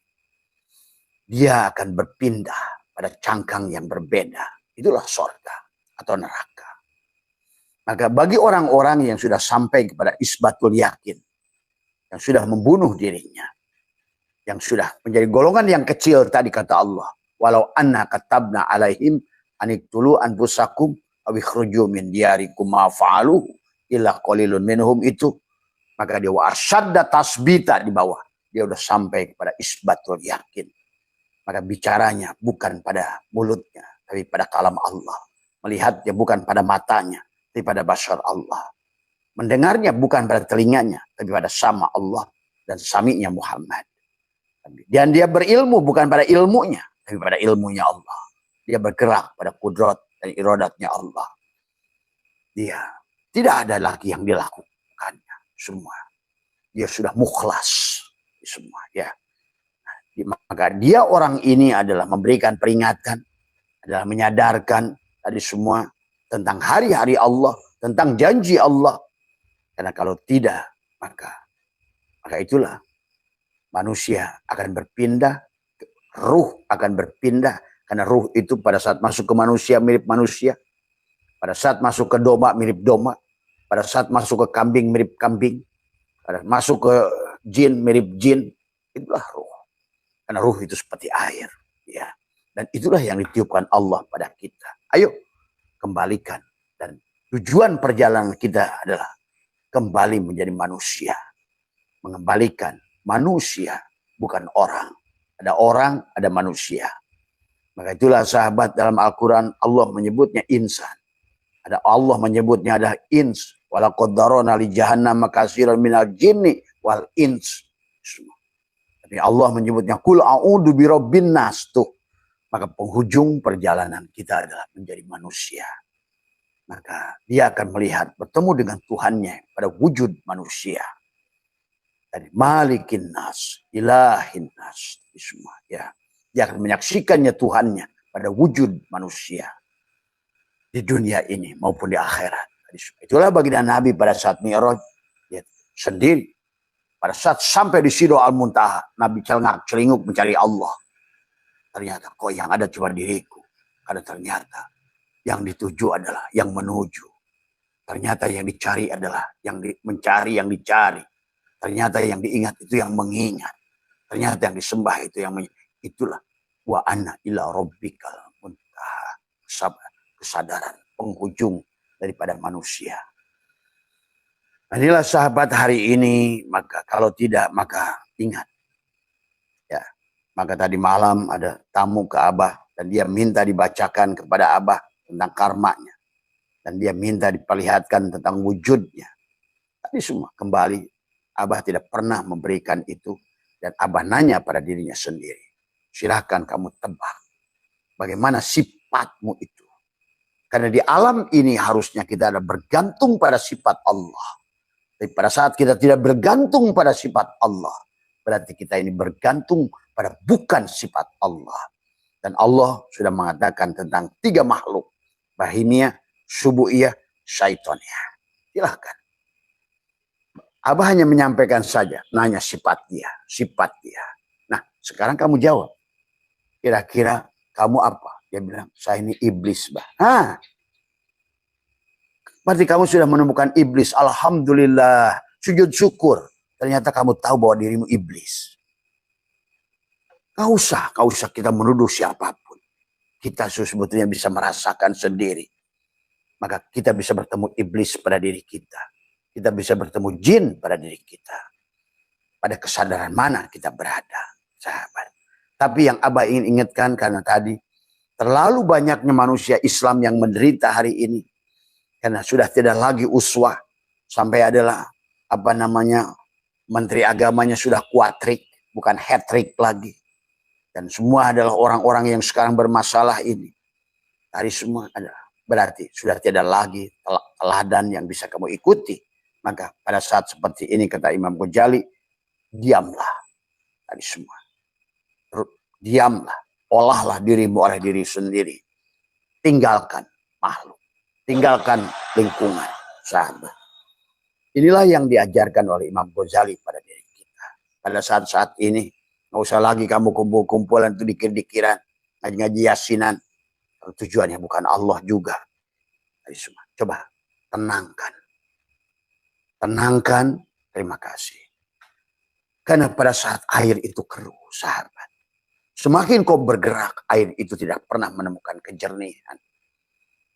Dia akan berpindah pada cangkang yang berbeda. Itulah surga atau neraka. Maka bagi orang-orang yang sudah sampai kepada isbatul yakin. Yang sudah membunuh dirinya. Yang sudah menjadi golongan yang kecil tadi kata Allah. Walau anna katabna alaihim aniktulu anfusakum awikhruju min diyarikum ma'fa'aluhu illa qalilun minhum itu. Maka dia warsyadda tasbita di bawah. Dia sudah sampai kepada isbatul yakin. Maka bicaranya bukan pada mulutnya, tapi pada kalam Allah. Melihatnya bukan pada matanya, tapi pada basar Allah. Mendengarnya bukan pada telinganya, tapi pada sama Allah dan sami'nya Muhammad. Dan dia berilmu bukan pada ilmunya, tapi pada ilmunya Allah. Dia bergerak pada kudrat dan iradatnya Allah. Dia tidak ada lagi yang dilakukannya semua. Dia sudah mukhlas semua ya. Maka dia orang ini adalah memberikan peringatan, adalah menyadarkan tadi semua tentang hari-hari Allah, tentang janji Allah. Karena kalau tidak, maka itulah manusia akan berpindah, ruh akan berpindah. Karena ruh itu pada saat masuk ke manusia mirip manusia, pada saat masuk ke domba mirip domba, pada saat masuk ke kambing mirip kambing, pada masuk ke jin mirip jin. Itulah ruh. Karena ruh itu seperti air. Ya. Dan itulah yang ditiupkan Allah pada kita. Ayo kembalikan. Dan tujuan perjalanan kita adalah kembali menjadi manusia. Mengembalikan manusia, bukan orang. Ada orang, ada manusia. Maka itulah sahabat dalam Al-Quran Allah menyebutnya insan. Ada Allah menyebutnya ada ins. Walaqad darana li jahannam katsiran minal jinni wal ins. Tapi Allah menyebutnya kul a'udzu birabbin nas tuh. Maka penghujung perjalanan kita adalah menjadi manusia. maka dia akan melihat bertemu dengan Tuhannya pada wujud manusia. Dari Malikin Nas, Ilahin Nas, semua ya. Dia akan menyaksikannya Tuhannya pada wujud manusia di dunia ini maupun di akhirat. Itulah baginda Nabi pada saat Mi'raj ya, sendiri. Pada saat sampai di Sidra Al-Muntaha, Nabi celingak-celinguk mencari Allah. Ternyata kok yang ada cuma diriku. Karena ternyata yang dituju adalah yang menuju. Ternyata yang dicari adalah yang mencari yang dicari. Ternyata yang diingat itu yang mengingat. Ternyata yang disembah itu yang itulah wa anna ila rabbikal muntaha. Kesadaran penghujung daripada manusia. Inilah sahabat hari ini, maka kalau tidak maka ingat. Ya, maka tadi malam ada tamu ke Abah dan dia minta dibacakan kepada Abah tentang karmanya. Dan dia minta diperlihatkan tentang wujudnya. Tadi semua kembali Abah tidak pernah memberikan itu dan Abah nanya pada dirinya sendiri. Silahkan kamu tebak bagaimana sifatmu itu. Karena di alam ini harusnya kita ada bergantung pada sifat Allah. Tapi pada saat kita tidak bergantung pada sifat Allah, berarti kita ini bergantung pada bukan sifat Allah. Dan Allah sudah mengatakan tentang 3 makhluk. Bahimiyah, Subu'iyah, Syaitoniyah. Silahkan. Abah hanya menyampaikan saja, nanya sifat dia, sifat dia. Nah, sekarang kamu jawab. Kira-kira kamu apa? Dia bilang, saya ini iblis, bah. Berarti kamu sudah menemukan iblis. Alhamdulillah. Sujud syukur. Ternyata kamu tahu bahwa dirimu iblis. Gak usah kita menuduh siapapun. Kita sebetulnya bisa merasakan sendiri. Maka kita bisa bertemu iblis pada diri kita. Kita bisa bertemu jin pada diri kita. Pada kesadaran mana kita berada, sahabat. Tapi yang Abah ingin ingatkan karena tadi terlalu banyaknya manusia Islam yang menderita hari ini. Karena sudah tidak lagi uswah. Sampai adalah menteri agamanya sudah kuatrik, bukan hat-trick lagi. Dan semua adalah orang-orang yang sekarang bermasalah ini. Tadi semua adalah berarti sudah tidak lagi teladan yang bisa kamu ikuti. Maka pada saat seperti ini kata Imam Ghazali, diamlah. Tadi semua. Diamlah. Olahlah dirimu oleh diri sendiri. Tinggalkan makhluk. Tinggalkan lingkungan, sahabat. Inilah yang diajarkan oleh Imam Ghazali pada diri kita. Pada saat-saat ini, nggak usah lagi kamu kumpul-kumpulan itu dikir-dikiran, ngaji-ngaji yasinan. Tujuannya bukan Allah juga. Jadi semua. Coba tenangkan. Tenangkan, terima kasih. Karena pada saat air itu keruh, sahabat. Semakin kau bergerak, air itu tidak pernah menemukan kejernihan.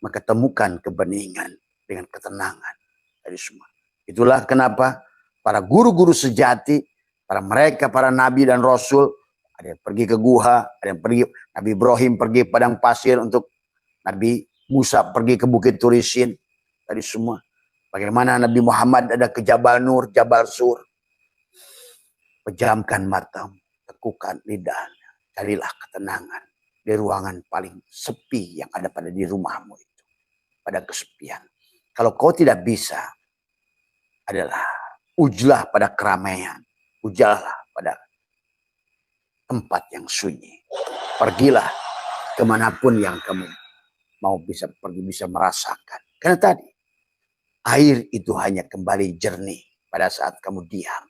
Maka temukan kebeningan dengan ketenangan dari semua. Itulah kenapa para guru-guru sejati, para nabi dan rasul, ada yang pergi ke guha, ada yang pergi, Nabi Ibrahim pergi padang pasir untuk Nabi Musa pergi ke Bukit Turisin, dari semua. Bagaimana Nabi Muhammad ada ke Jabal Nur, Jabal Sur. Pejamkan matamu, tekukan lidahnya, carilah ketenangan di ruangan paling sepi yang ada pada di rumahmu itu. Pada kesepian. Kalau kau tidak bisa, adalah ujlah pada keramaian. Ujlah pada tempat yang sunyi. Pergilah kemanapun yang kamu mau bisa pergi, bisa merasakan. Karena tadi, air itu hanya kembali jernih pada saat kamu diam.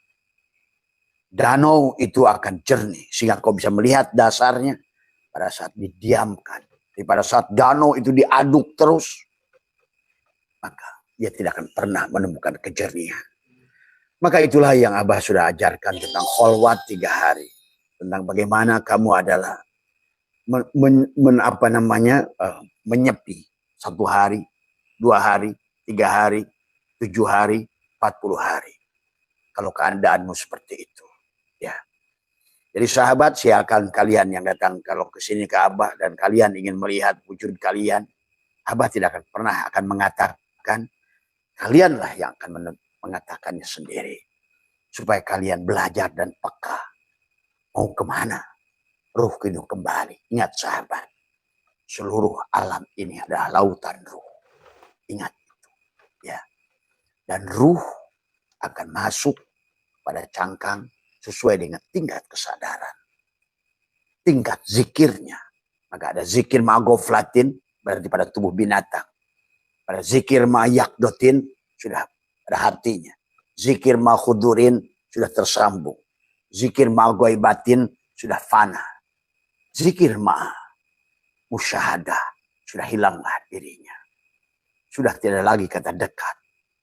Danau itu akan jernih, sehingga kau bisa melihat dasarnya pada saat didiamkan. Jadi pada saat danau itu diaduk terus, maka dia tidak akan pernah menemukan kejernihan. Maka itulah yang Abah sudah ajarkan tentang kholwat 3 hari. Tentang bagaimana kamu adalah menyepi 1 hari, 2 hari, 3 hari, 7 hari, 40 hari. Kalau keadaanmu seperti itu. Ya. Jadi sahabat, silakan kalian yang datang kalau ke sini ke Abah dan kalian ingin melihat wujud kalian, Abah tidak akan pernah akan mengatakan, kalianlah yang akan mengatakannya sendiri. Supaya kalian belajar dan peka. Mau kemana? Ruh itu kembali. Ingat sahabat. Seluruh alam ini adalah lautan ruh. Ingat itu. Ya. Dan ruh akan masuk pada cangkang sesuai dengan tingkat kesadaran. Tingkat zikirnya. Maka ada zikir ma'goflatin, berarti pada tubuh binatang. Pada zikir ma'yakdotin, sudah pada hatinya. Zikir ma'khudurin, sudah tersambung. Zikir ma'goibatin, sudah fana. Zikir musyahadah, sudah hilanglah dirinya. Sudah tidak lagi kata dekat.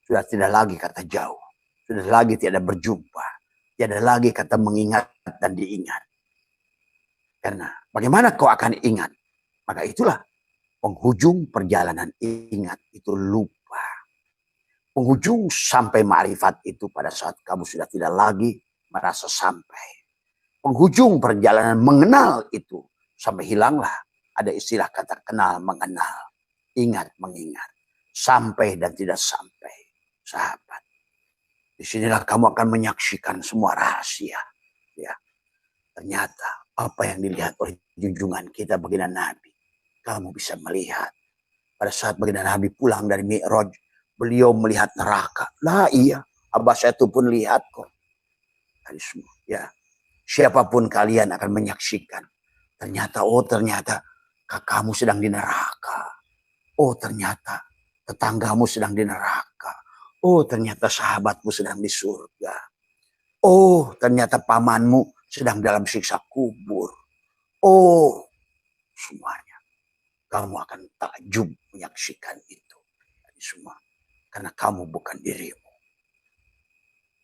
Sudah tidak lagi kata jauh. Sudah lagi tidak berjumpa. Tidak lagi kata mengingat dan diingat. Karena bagaimana kau akan ingat? Maka itulah penghujung perjalanan ingat itu lupa. Penghujung sampai ma'rifat itu pada saat kamu sudah tidak lagi merasa sampai. Penghujung perjalanan mengenal itu sampai hilanglah. Ada istilah kata kenal mengenal. Ingat mengingat. Sampai dan tidak sampai. Sahabat. Disinilah kamu akan menyaksikan semua rahasia. Ya. Ternyata apa yang dilihat oleh junjungan kita baginda Nabi. Kamu bisa melihat. Pada saat baginda Nabi pulang dari Mi'raj. Beliau melihat neraka. Lah iya. Abah saya itu pun lihat kok. Tadi semua. Ya. Siapapun kalian akan menyaksikan. Ternyata, oh ternyata kakakmu sedang di neraka. Oh ternyata tetanggamu sedang di neraka. Oh ternyata sahabatmu sedang di surga. Oh ternyata pamanmu sedang dalam siksa kubur. Oh semuanya. Kamu akan takjub menyaksikan itu. Tadi semua. Karena kamu bukan dirimu.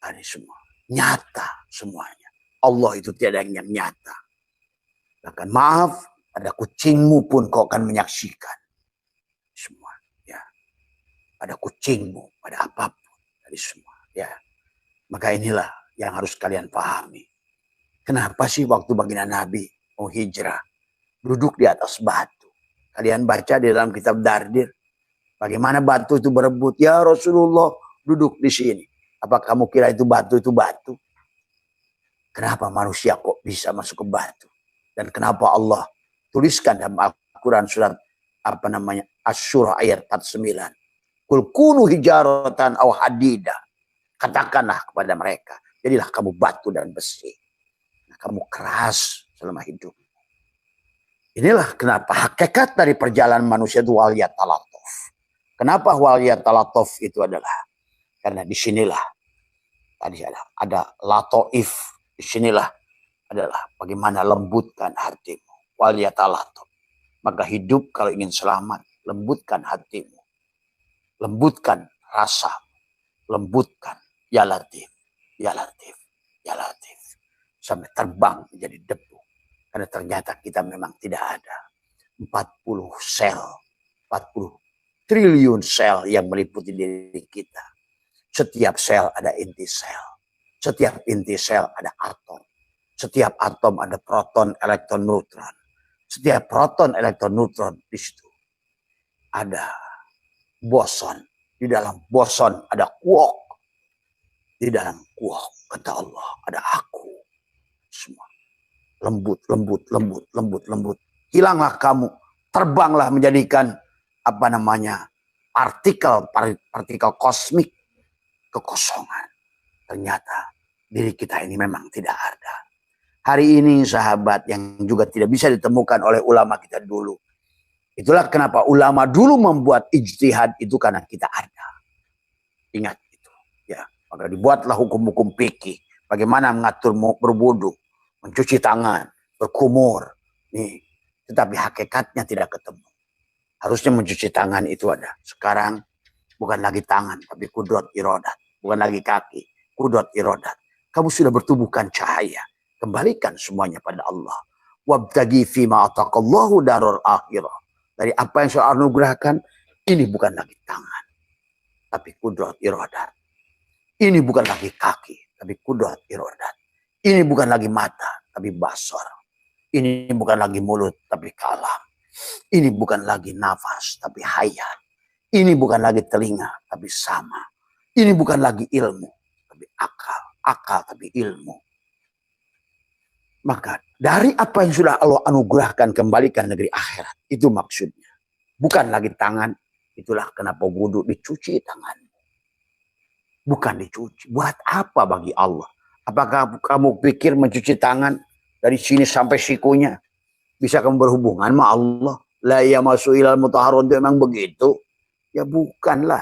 Tadi semua. Nyata semuanya. Allah itu tiada yang nyata. Bahkan maaf, ada kucingmu pun kau akan menyaksikan. Semua. Ya. Pada kucingmu, pada apapun. Tadi semua. Ya. Maka inilah yang harus kalian pahami. Kenapa sih waktu baginda Nabi mau hijrah duduk di atas batu? Kalian baca di dalam kitab Dardir. Bagaimana batu itu berebut. Ya Rasulullah duduk di sini. Apa kamu kira itu batu itu batu? Kenapa manusia kok bisa masuk ke batu? Dan kenapa Allah tuliskan dalam Al-Quran surat apa namanya Asy-Syura ayat 49. Kul kunu hijaratan aw hadida. Katakanlah kepada mereka. Jadilah kamu batu dan besi. Kamu keras selama hidup. Inilah kenapa hakikat dari perjalanan manusia itu waliyat talatuf. Kenapa waliyat talatuf itu adalah karena disinilah tadi ada latoif. Disinilah adalah bagaimana lembutkan hatimu. Waliyat talatuf. Maka hidup kalau ingin selamat, lembutkan hatimu. Lembutkan rasa. Lembutkan. Ya Latif. Ya Latif. Ya Latif. Sampai terbang menjadi debu. Karena ternyata kita memang tidak ada 40 sel, 40 triliun sel yang meliputi diri kita. Setiap sel ada inti sel. Setiap inti sel ada atom. Setiap atom ada proton, elektron, neutron. Setiap proton, elektron, neutron di situ ada boson. Di dalam boson ada quark. Di dalam quark kata Allah ada aku. Semua lembut, lembut, lembut, lembut, lembut. Hilanglah kamu, terbanglah menjadikan apa namanya partikel kosmik kekosongan. Ternyata diri kita ini memang tidak ada. Hari ini sahabat yang juga tidak bisa ditemukan oleh ulama kita dulu. Itulah kenapa ulama dulu membuat ijtihad itu karena kita ada. Ingat itu, ya. Maka dibuatlah hukum-hukum fikih. Bagaimana mengatur berwudu, mencuci tangan, berkumur. Nih, tetapi hakikatnya tidak ketemu. Harusnya mencuci tangan itu ada. Sekarang bukan lagi tangan, tapi kudrat irodat. Bukan lagi kaki, kudrat irodat. Kamu sudah bertubuhkan cahaya. Kembalikan semuanya pada Allah. Wabtagi fima ataqallahu darul akhirah. Dari apa yang saya anugerahkan, ini bukan lagi tangan, tapi kudrat irodat. Ini bukan lagi kaki, tapi kudrat irodat. Ini bukan lagi mata, tapi basar. Ini bukan lagi mulut, tapi kalam. Ini bukan lagi nafas, tapi hayat. Ini bukan lagi telinga, tapi sama. Ini bukan lagi ilmu, tapi akal. Akal, tapi ilmu. Maka dari apa yang sudah Allah anugerahkan, kembalikan negeri akhirat. Itu maksudnya. Bukan lagi tangan, Itulah kenapa wudhu dicuci tangan. Bukan dicuci. Buat apa bagi Allah? Apakah kamu pikir mencuci tangan dari sini sampai sikunya bisa kamu berhubungan sama Allah? La yamassu ilal mutahharun, itu memang begitu? Ya bukanlah.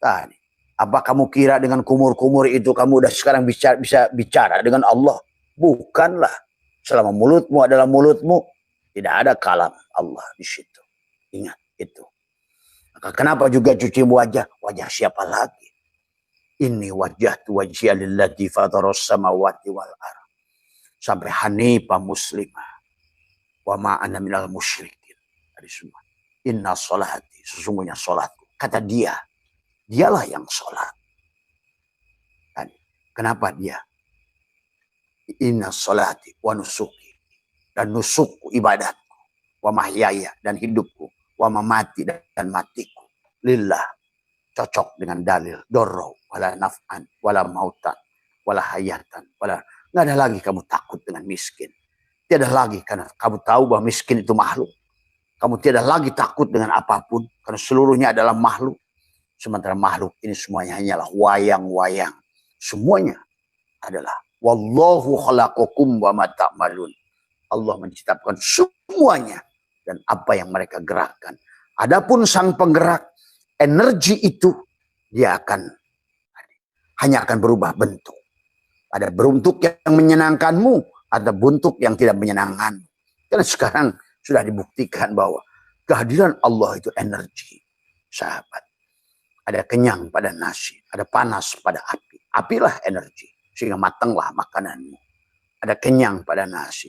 Tadi, apa kamu kira dengan kumur-kumur itu kamu udah sekarang bisa bicara dengan Allah? Bukanlah. Selama mulutmu adalah mulutmu, tidak ada kalam Allah di situ. Ingat itu. Maka kenapa juga cuci wajah? Wajah siapa lagi? Ini wajah tu wajhiya lillati fataras samawati wal ardh. Sampai hanifah muslimah. Wa ma ana minal musyrikin. Dari semua. Inna sholati, sesungguhnya sholatku. Kata dia, dialah yang sholat. Kenapa dia? Inna sholati wa nusuki. Dan nusukku ibadatku. Wa mahyaya dan hidupku. Wa mamati dan matiku. Lillah. Cocok dengan dalil. Dorro. Wala naf'an. Wala mautan. Wala hayatan. Nggak ada lagi kamu takut dengan miskin. Tiada lagi karena kamu tahu bahwa miskin itu makhluk. Kamu tiada lagi takut dengan apapun. Karena seluruhnya adalah makhluk. Sementara makhluk ini semuanya hanyalah wayang-wayang. Semuanya adalah wallahu khalaqakum wa ma ta'malun. Allah menciptakan semuanya dan apa yang mereka gerakkan. Adapun sang penggerak, energi itu dia hanya akan berubah bentuk. Ada bentuk yang menyenangkanmu, ada bentuk yang tidak menyenangkan. Karena sekarang sudah dibuktikan bahwa kehadiran Allah itu energi, sahabat. Ada kenyang pada nasi, ada panas pada api. Apilah energi, sehingga matanglah makananmu. Ada kenyang pada nasi,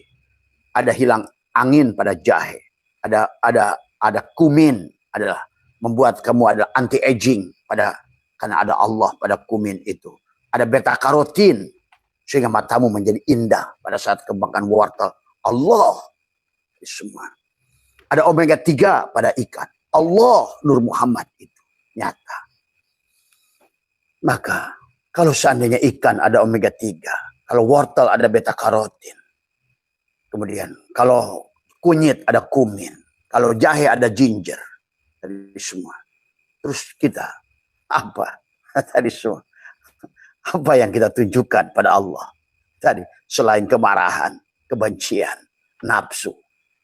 ada hilang angin pada jahe, ada kumin, adalah membuat kamu adalah anti aging karena ada Allah pada kumin itu. Ada beta karotin, sehingga matamu menjadi indah pada saat kemakan wortel. Allah semua. Ada omega 3 pada ikan. Allah Nur Muhammad itu nyata. Maka kalau seandainya ikan ada omega 3, kalau wortel ada beta karotin, kemudian kalau kunyit ada kumin, kalau jahe ada ginger, tadi semua. Terus kita apa? Tadi semua. Apa yang kita tunjukkan pada Allah tadi selain kemarahan, kebencian, nafsu,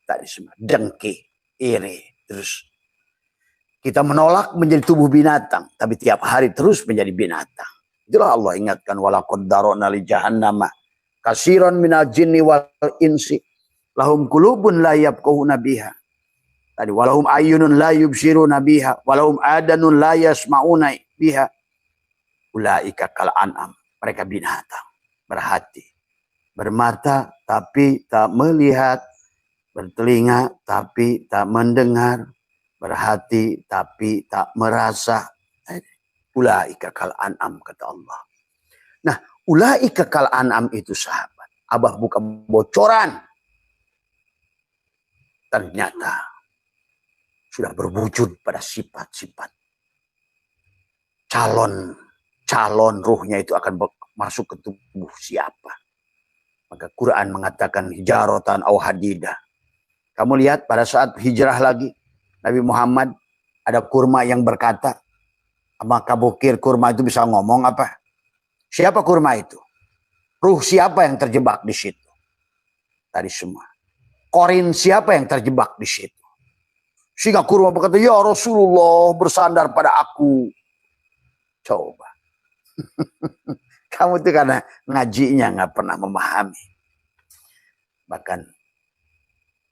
tadi semua dengki, iri, terus kita menolak menjadi tubuh binatang, tapi tiap hari terus menjadi binatang. Itulah Allah ingatkan walaqad darana li jahannama katsiran minal jinni wal insi lahum qulubun la yafqahuna biha. Tadi walahum ayyunun la yubsiruna biha walahum adanun la yasmauna biha. Ulaika kal an'am, mereka binatang, berhati, bermata tapi tak melihat, bertelinga tapi tak mendengar, berhati tapi tak merasa. Ulaika kal an'am, kata Allah. Nah, ulaika kal an'am itu sahabat, Abah bukan bocoran. Ternyata sudah berwujud pada sifat-sifat calon ruhnya itu akan masuk ke tubuh siapa. Maka Quran mengatakan hijaratan au hadidah. Kamu lihat pada saat hijrah lagi, Nabi Muhammad ada kurma yang berkata, maka bukir kurma itu bisa ngomong apa? Siapa kurma itu? Ruh siapa yang terjebak di situ? Tadi semua. Korin siapa yang terjebak di situ? Sehingga kurma berkata, ya Rasulullah bersandar pada aku. Coba. Kamu tuh karena ngajinya nggak pernah memahami. Bahkan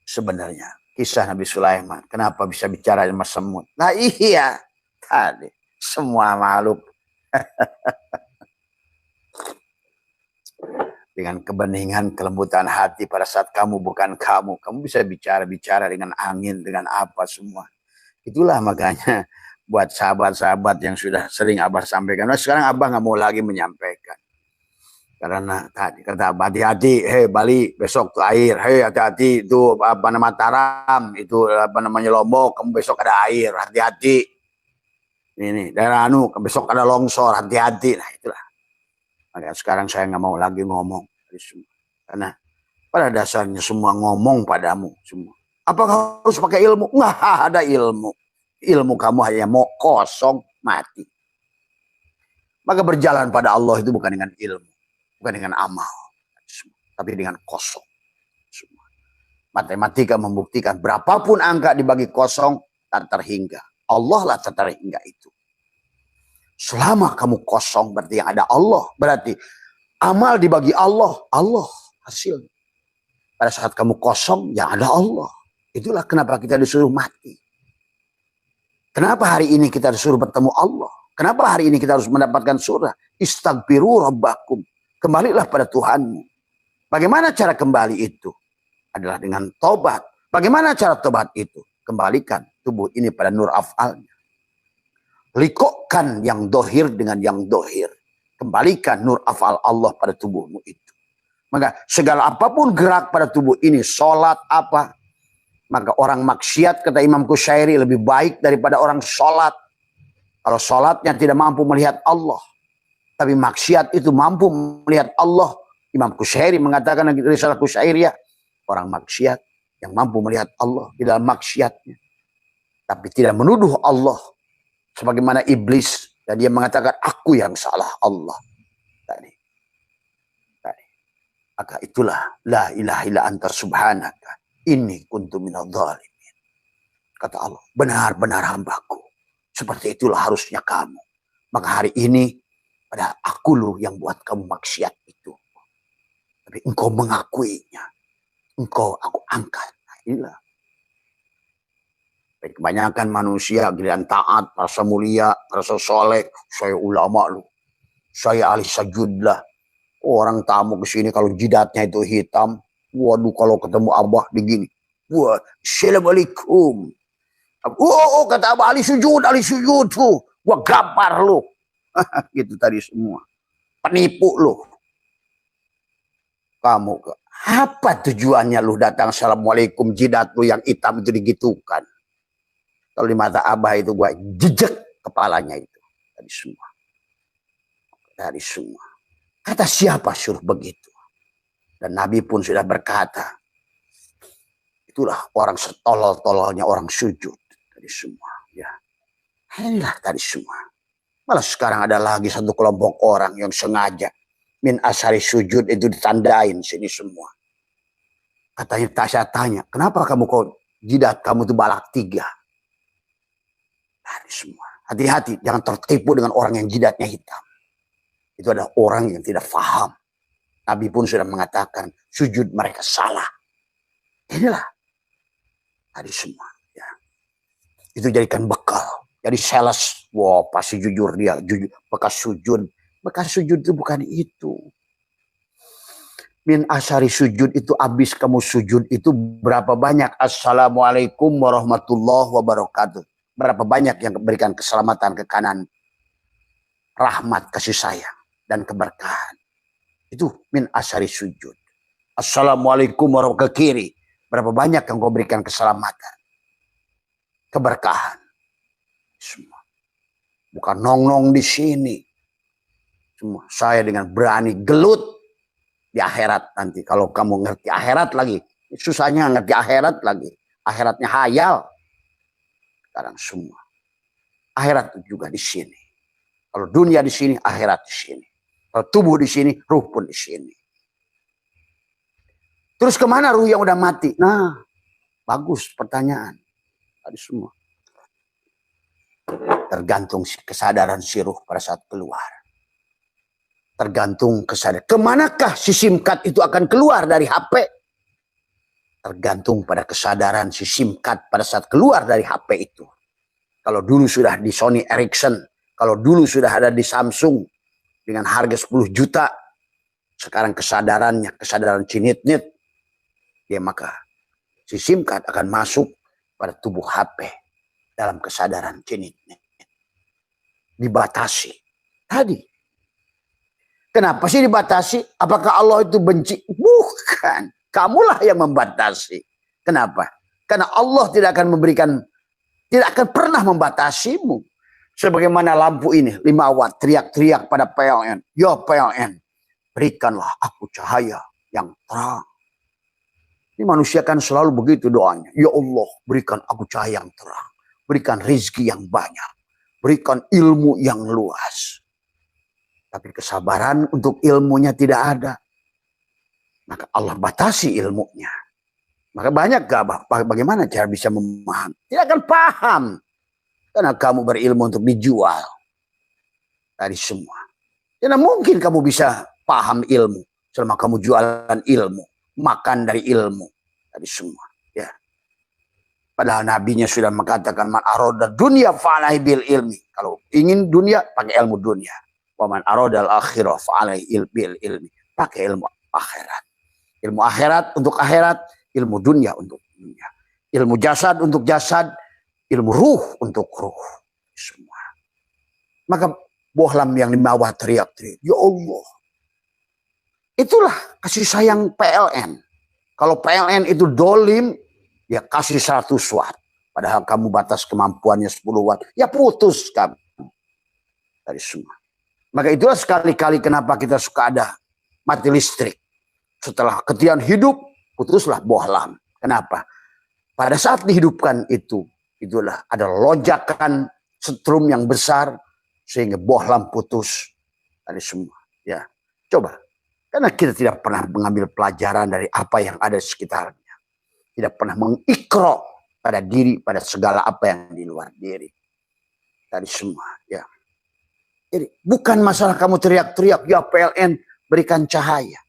sebenarnya kisah Nabi Sulaiman, kenapa bisa bicara sama semut? Nah iya, tadi semua makhluk dengan kebeningan, kelembutan hati pada saat kamu bukan kamu bisa bicara dengan angin, dengan apa semua. Itulah makanya buat sahabat-sahabat yang sudah sering Abah sampaikan. Nah, sekarang Abah nggak mau lagi menyampaikan. Karena tadi kata Abah, hati-hati, Bali besok tuh air, hati-hati itu apa nama Mataram, itu apa namanya Lombok, kamu besok ada air, hati-hati. Ini daerah besok ada longsor, hati-hati. Nah itulah. Maka sekarang saya nggak mau lagi ngomong. Karena pada dasarnya semua ngomong padamu semua. Apakah harus pakai ilmu? Nggak ada ilmu. ilmu kamu hanya mau kosong, mati. Maka berjalan pada Allah itu bukan dengan ilmu, bukan dengan amal, tapi dengan kosong. Matematika membuktikan berapapun angka dibagi kosong, tak terhingga. Allah lah tak terhingga itu. Selama kamu kosong berarti yang ada Allah. Berarti amal dibagi Allah, Allah hasil. Pada saat kamu kosong, yang ada Allah. Itulah kenapa kita disuruh mati. Kenapa hari ini kita disuruh bertemu Allah? Kenapa hari ini kita harus mendapatkan surah? Istaghfiru rabbakum. Kembalilah pada Tuhanmu. Bagaimana cara kembali itu? Adalah dengan tobat. Bagaimana cara tobat itu? Kembalikan tubuh ini pada nur af'alnya. Likokkan yang dohir dengan yang dohir. Kembalikan nur af'al Allah pada tubuhmu itu. Maka segala apapun gerak pada tubuh ini, sholat apa, maka orang maksiat, kata Imam Qushairi, lebih baik daripada orang sholat. Kalau sholatnya tidak mampu melihat Allah, tapi maksiat itu mampu melihat Allah. Imam Qushairi mengatakan di risalah Qushairiyah, orang maksiat yang mampu melihat Allah di dalam maksiatnya, tapi tidak menuduh Allah sebagaimana iblis, dan dia mengatakan aku yang salah Allah. Tadi. Maka itulah la ilaha illa anta subhanaka inni kuntu minadh dhalimin. Kata Allah, benar-benar hambaku. Seperti itulah harusnya kamu. Maka hari ini pada aku loh yang buat kamu maksiat itu. Tapi engkau mengakuinya. Engkau aku angkat. Nah, inilah. Kebanyakan manusia giliran taat, rasa mulia, rasa soleh. Saya ulama loh. Saya ahli sajud lah. Orang tamu ke sini kalau jidatnya itu hitam. Waduh, kalau ketemu abah begini. Wah, assalamualaikum. Oh, kata abah, ahli sujud tuh. Gua gampar lu. Gitu tadi semua. Penipu lu. Kamu, apa tujuannya lu datang assalamualaikum, jidat lu yang hitam itu digitukan. Kalau di mata abah itu gua jejak kepalanya itu. Tadi semua. Dari semua. Kata siapa suruh begitu? Dan Nabi pun sudah berkata, itulah orang setolol-tololnya orang sujud. Tadi semua. Ya. Inilah tadi semua. Malah sekarang ada lagi satu kelompok orang yang sengaja min asari sujud itu ditandain sini semua. Katanya, tak saya tanya, kenapa kamu kok jidat kamu itu balak 3? Tadi semua. Hati-hati, jangan tertipu dengan orang yang jidatnya hitam. Itu adalah orang yang tidak paham. Nabi pun sudah mengatakan sujud mereka salah. Inilah tadi semua. Ya. Itu jadikan bekal. Jadi sales, wah pasti jujur dia, jujur, bekas sujud. Bekas sujud itu bukan itu. Min asyari sujud itu habis kamu sujud itu berapa banyak assalamualaikum warahmatullahi wabarakatuh. Berapa banyak yang memberikan keselamatan ke kanan, rahmat, kasih sayang dan keberkahan. Itu min asyari sujud. Assalamualaikum warahmatullahi ke kiri. Berapa banyak yang kau berikan keselamatan, keberkahan. Semua. Bukan nong-nong di sini. Semua. Saya dengan berani gelut di akhirat nanti. Kalau kamu ngerti akhirat lagi. Susahnya ngerti akhirat lagi. Akhiratnya hayal. Sekarang semua. Akhirat juga di sini. Kalau dunia di sini, akhirat di sini. Kalau tubuh di sini, ruh pun di sini. Terus kemana ruh yang udah mati? Nah, bagus pertanyaan. Tadi semua. Tergantung kesadaran si ruh pada saat keluar. Tergantung kesadaran. Kemanakah si SIM card itu akan keluar dari HP? Tergantung pada kesadaran si SIM card pada saat keluar dari HP itu. Kalau dulu sudah di Sony Ericsson, kalau dulu sudah ada di Samsung dengan harga 10 juta, sekarang kesadarannya, kesadaran cinit-nit, ya maka si SIM card akan masuk pada tubuh HP dalam kesadaran cinit-nit. Dibatasi. Tadi. Kenapa sih dibatasi? Apakah Allah itu benci? Bukan. Kamulah yang membatasi. Kenapa? Karena Allah tidak akan memberikan, tidak akan pernah membatasimu. Sebagaimana lampu ini, 5 watt, teriak-teriak pada PLN. Ya PLN, berikanlah aku cahaya yang terang. Ini manusia kan selalu begitu doanya. Ya Allah, berikan aku cahaya yang terang. berikan rezeki yang banyak, berikan ilmu yang luas. Tapi kesabaran untuk ilmunya tidak ada. Maka Allah batasi ilmunya. Maka banyak gak bagaimana cara bisa memahami? Tidak akan paham. Karena kamu berilmu untuk dijual. Dari semua. Tidak mungkin kamu bisa paham ilmu. Selama kamu jualan ilmu. Makan dari ilmu. Dari semua. Ya. Padahal nabinya sudah mengatakan. Man aroda dunia fa'alai bil ilmi. Kalau ingin dunia, pakai ilmu dunia. Wa man aroda al-akhirah fa'alai bil ilmi. Pakai ilmu akhirat. Ilmu akhirat untuk akhirat, ilmu dunia untuk dunia. Ilmu jasad untuk jasad, ilmu ruh untuk ruh. Semua. Maka bohlam yang di bawah teriak-teriak, ya Allah. Itulah kasih sayang PLN. Kalau PLN itu dolim, ya kasih 100 watt. Padahal kamu batas kemampuannya 10 watt. Ya putus kamu. Dari semua. Maka itulah sekali-kali kenapa kita suka ada mati listrik. Setelah ketian hidup, putuslah bohlam. Kenapa? Pada saat dihidupkan itu, itulah ada lonjakan setrum yang besar, sehingga bohlam putus. Dari semua. Ya, coba. Karena kita tidak pernah mengambil pelajaran dari apa yang ada di sekitarnya. Tidak pernah mengikro pada diri, pada segala apa yang di luar diri. Dari semua. Ya. Jadi, bukan masalah kamu teriak-teriak, ya PLN berikan cahaya.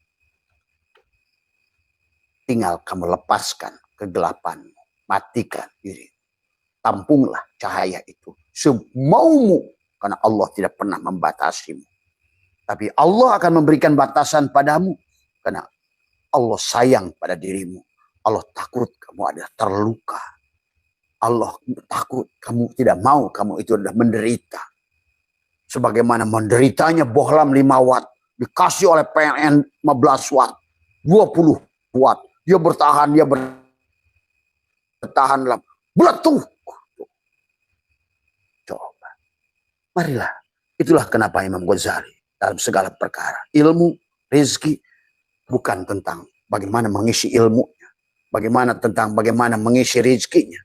Tinggal kamu lepaskan kegelapanmu. Matikan diri. Tampunglah cahaya itu. Semaumu. Karena Allah tidak pernah membatasimu. Tapi Allah akan memberikan batasan padamu. Karena Allah sayang pada dirimu. Allah takut kamu ada terluka. Allah takut kamu tidak mau kamu itu sudah menderita. Sebagaimana menderitanya bohlam 5 watt. Dikasih oleh PLN 15 watt. 20 watt. Dia bertahan, lah. Meletup. Coba. Marilah. Itulah kenapa Imam Ghazali dalam segala perkara. Ilmu, rezeki, bukan tentang bagaimana mengisi ilmunya. Bagaimana mengisi rezekinya.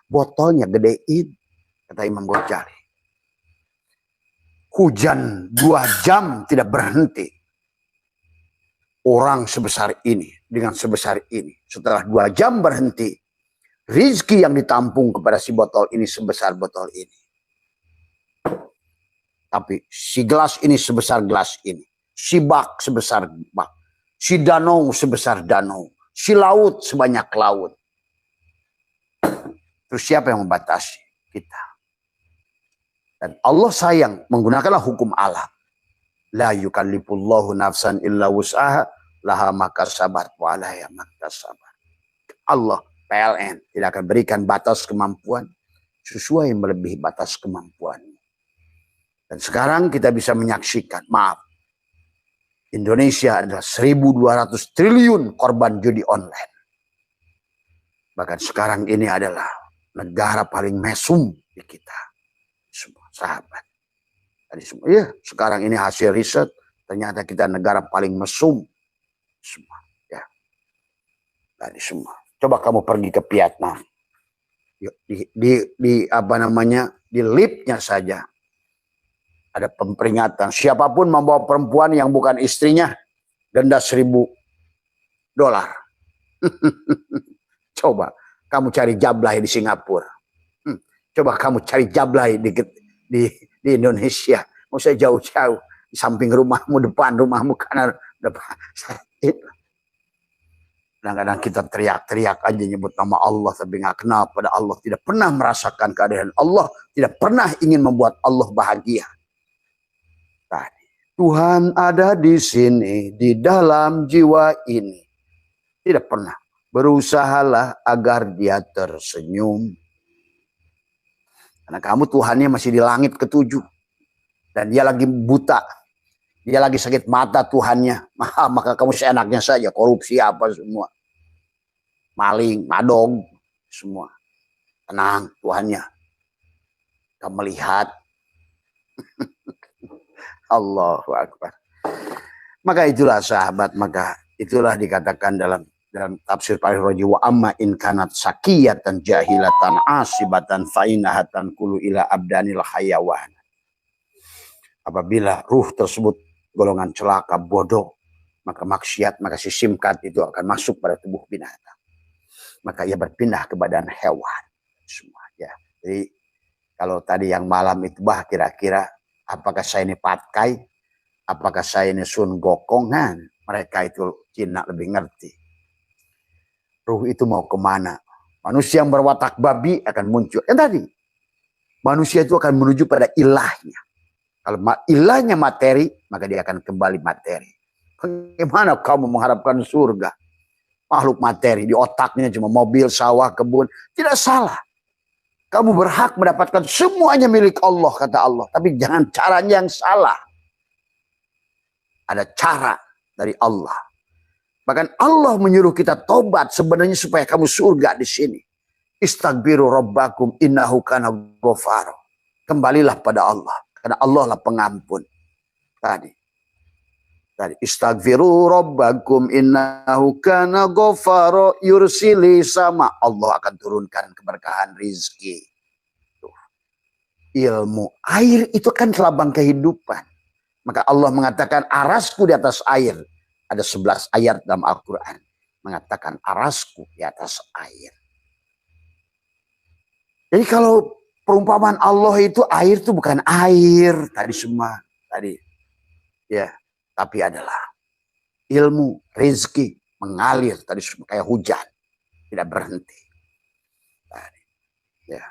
Botolnya gedein, kata Imam Ghazali. Hujan 2 jam tidak berhenti. Orang sebesar ini, dengan sebesar ini. Setelah 2 jam berhenti, rezeki yang ditampung kepada si botol ini sebesar botol ini. Tapi si gelas ini sebesar gelas ini. Si bak sebesar bak. Si danau sebesar danau. Si laut sebanyak laut. Terus siapa yang membatasi? Kita. Dan Allah sayang, menggunakanlah hukum alam. La yukallifullahu nafsan illa wus'aha laha makasabat wa alaiha maktasabat. Allah PLN tidak akan berikan batas kemampuan sesuai melebihi batas kemampuan. Dan sekarang kita bisa menyaksikan, maaf, Indonesia adalah 1.200 triliun korban judi online. Bahkan sekarang ini adalah negara paling mesum di kita. Semua sahabat. Ya, sekarang ini hasil riset ternyata kita negara paling mesum semua ya. Dari semua. Coba kamu pergi ke Vietnam. Di apa namanya? Di liftnya saja ada peringatan. Siapapun membawa perempuan yang bukan istrinya denda $1.000. Coba kamu cari jablay di Singapura. Coba kamu cari jablay di Indonesia, mau saya jauh-jauh di samping rumahmu, depan rumahmu, kanan depan. Kadang-kadang kita teriak-teriak aja nyebut nama Allah, tapi nggak kenal pada Allah, tidak pernah merasakan keadaan Allah, tidak pernah ingin membuat Allah bahagia. Tuhan ada di sini, di dalam jiwa ini. Tidak pernah. Berusahalah agar dia tersenyum. Karena kamu Tuhannya masih di langit ke-7. Dan dia lagi buta. Dia lagi sakit mata Tuhannya. Maka kamu seenaknya saja. Korupsi apa semua. Maling, madong. Semua. Tenang Tuhannya. Kamu melihat. Allahu Akbar. Maka itulah sahabat. Maka itulah dikatakan dalam dalam tafsir Paling Roji, wa amma in kanat sakiyatan jahilatan asibatan fa'inahatan kulu ila abdanil hayawan. Apabila ruh tersebut golongan celaka, bodoh, maka maksiat, maka si simkat itu akan masuk pada tubuh binatang. Maka ia berpindah ke badan hewan. Semua ya. Jadi kalau tadi yang malam itu kira-kira apakah saya ini patkai, apakah saya ini sun gokongan, mereka itu Cina lebih ngerti. Ruh itu mau kemana? Manusia yang berwatak babi akan muncul. Tadi manusia itu akan menuju pada ilahnya. Kalau ilahnya materi, maka dia akan kembali materi. Bagaimana kamu mengharapkan surga? Makhluk materi, di otaknya cuma mobil, sawah, kebun. Tidak salah. Kamu berhak mendapatkan semuanya milik Allah, kata Allah. Tapi jangan caranya yang salah. Ada cara dari Allah. Bahkan Allah menyuruh kita tobat sebenarnya supaya kamu surga di sini. Istaghfiru rabbakum innahu kana ghafara. Kembalilah pada Allah. Karena Allah lah pengampun. Tadi istaghfiru rabbakum innahu kana ghafara yursili sama. Allah akan turunkan keberkahan rizki. Ilmu air itu kan lambang kehidupan. Maka Allah mengatakan arasku di atas air. Ada 11 ayat dalam Al-Quran mengatakan arasku di atas air. Jadi kalau perumpamaan Allah itu air itu bukan air tadi semua tadi ya, tapi adalah ilmu, rezeki mengalir tadi semua kayak hujan, tidak berhenti. Tadi, ya.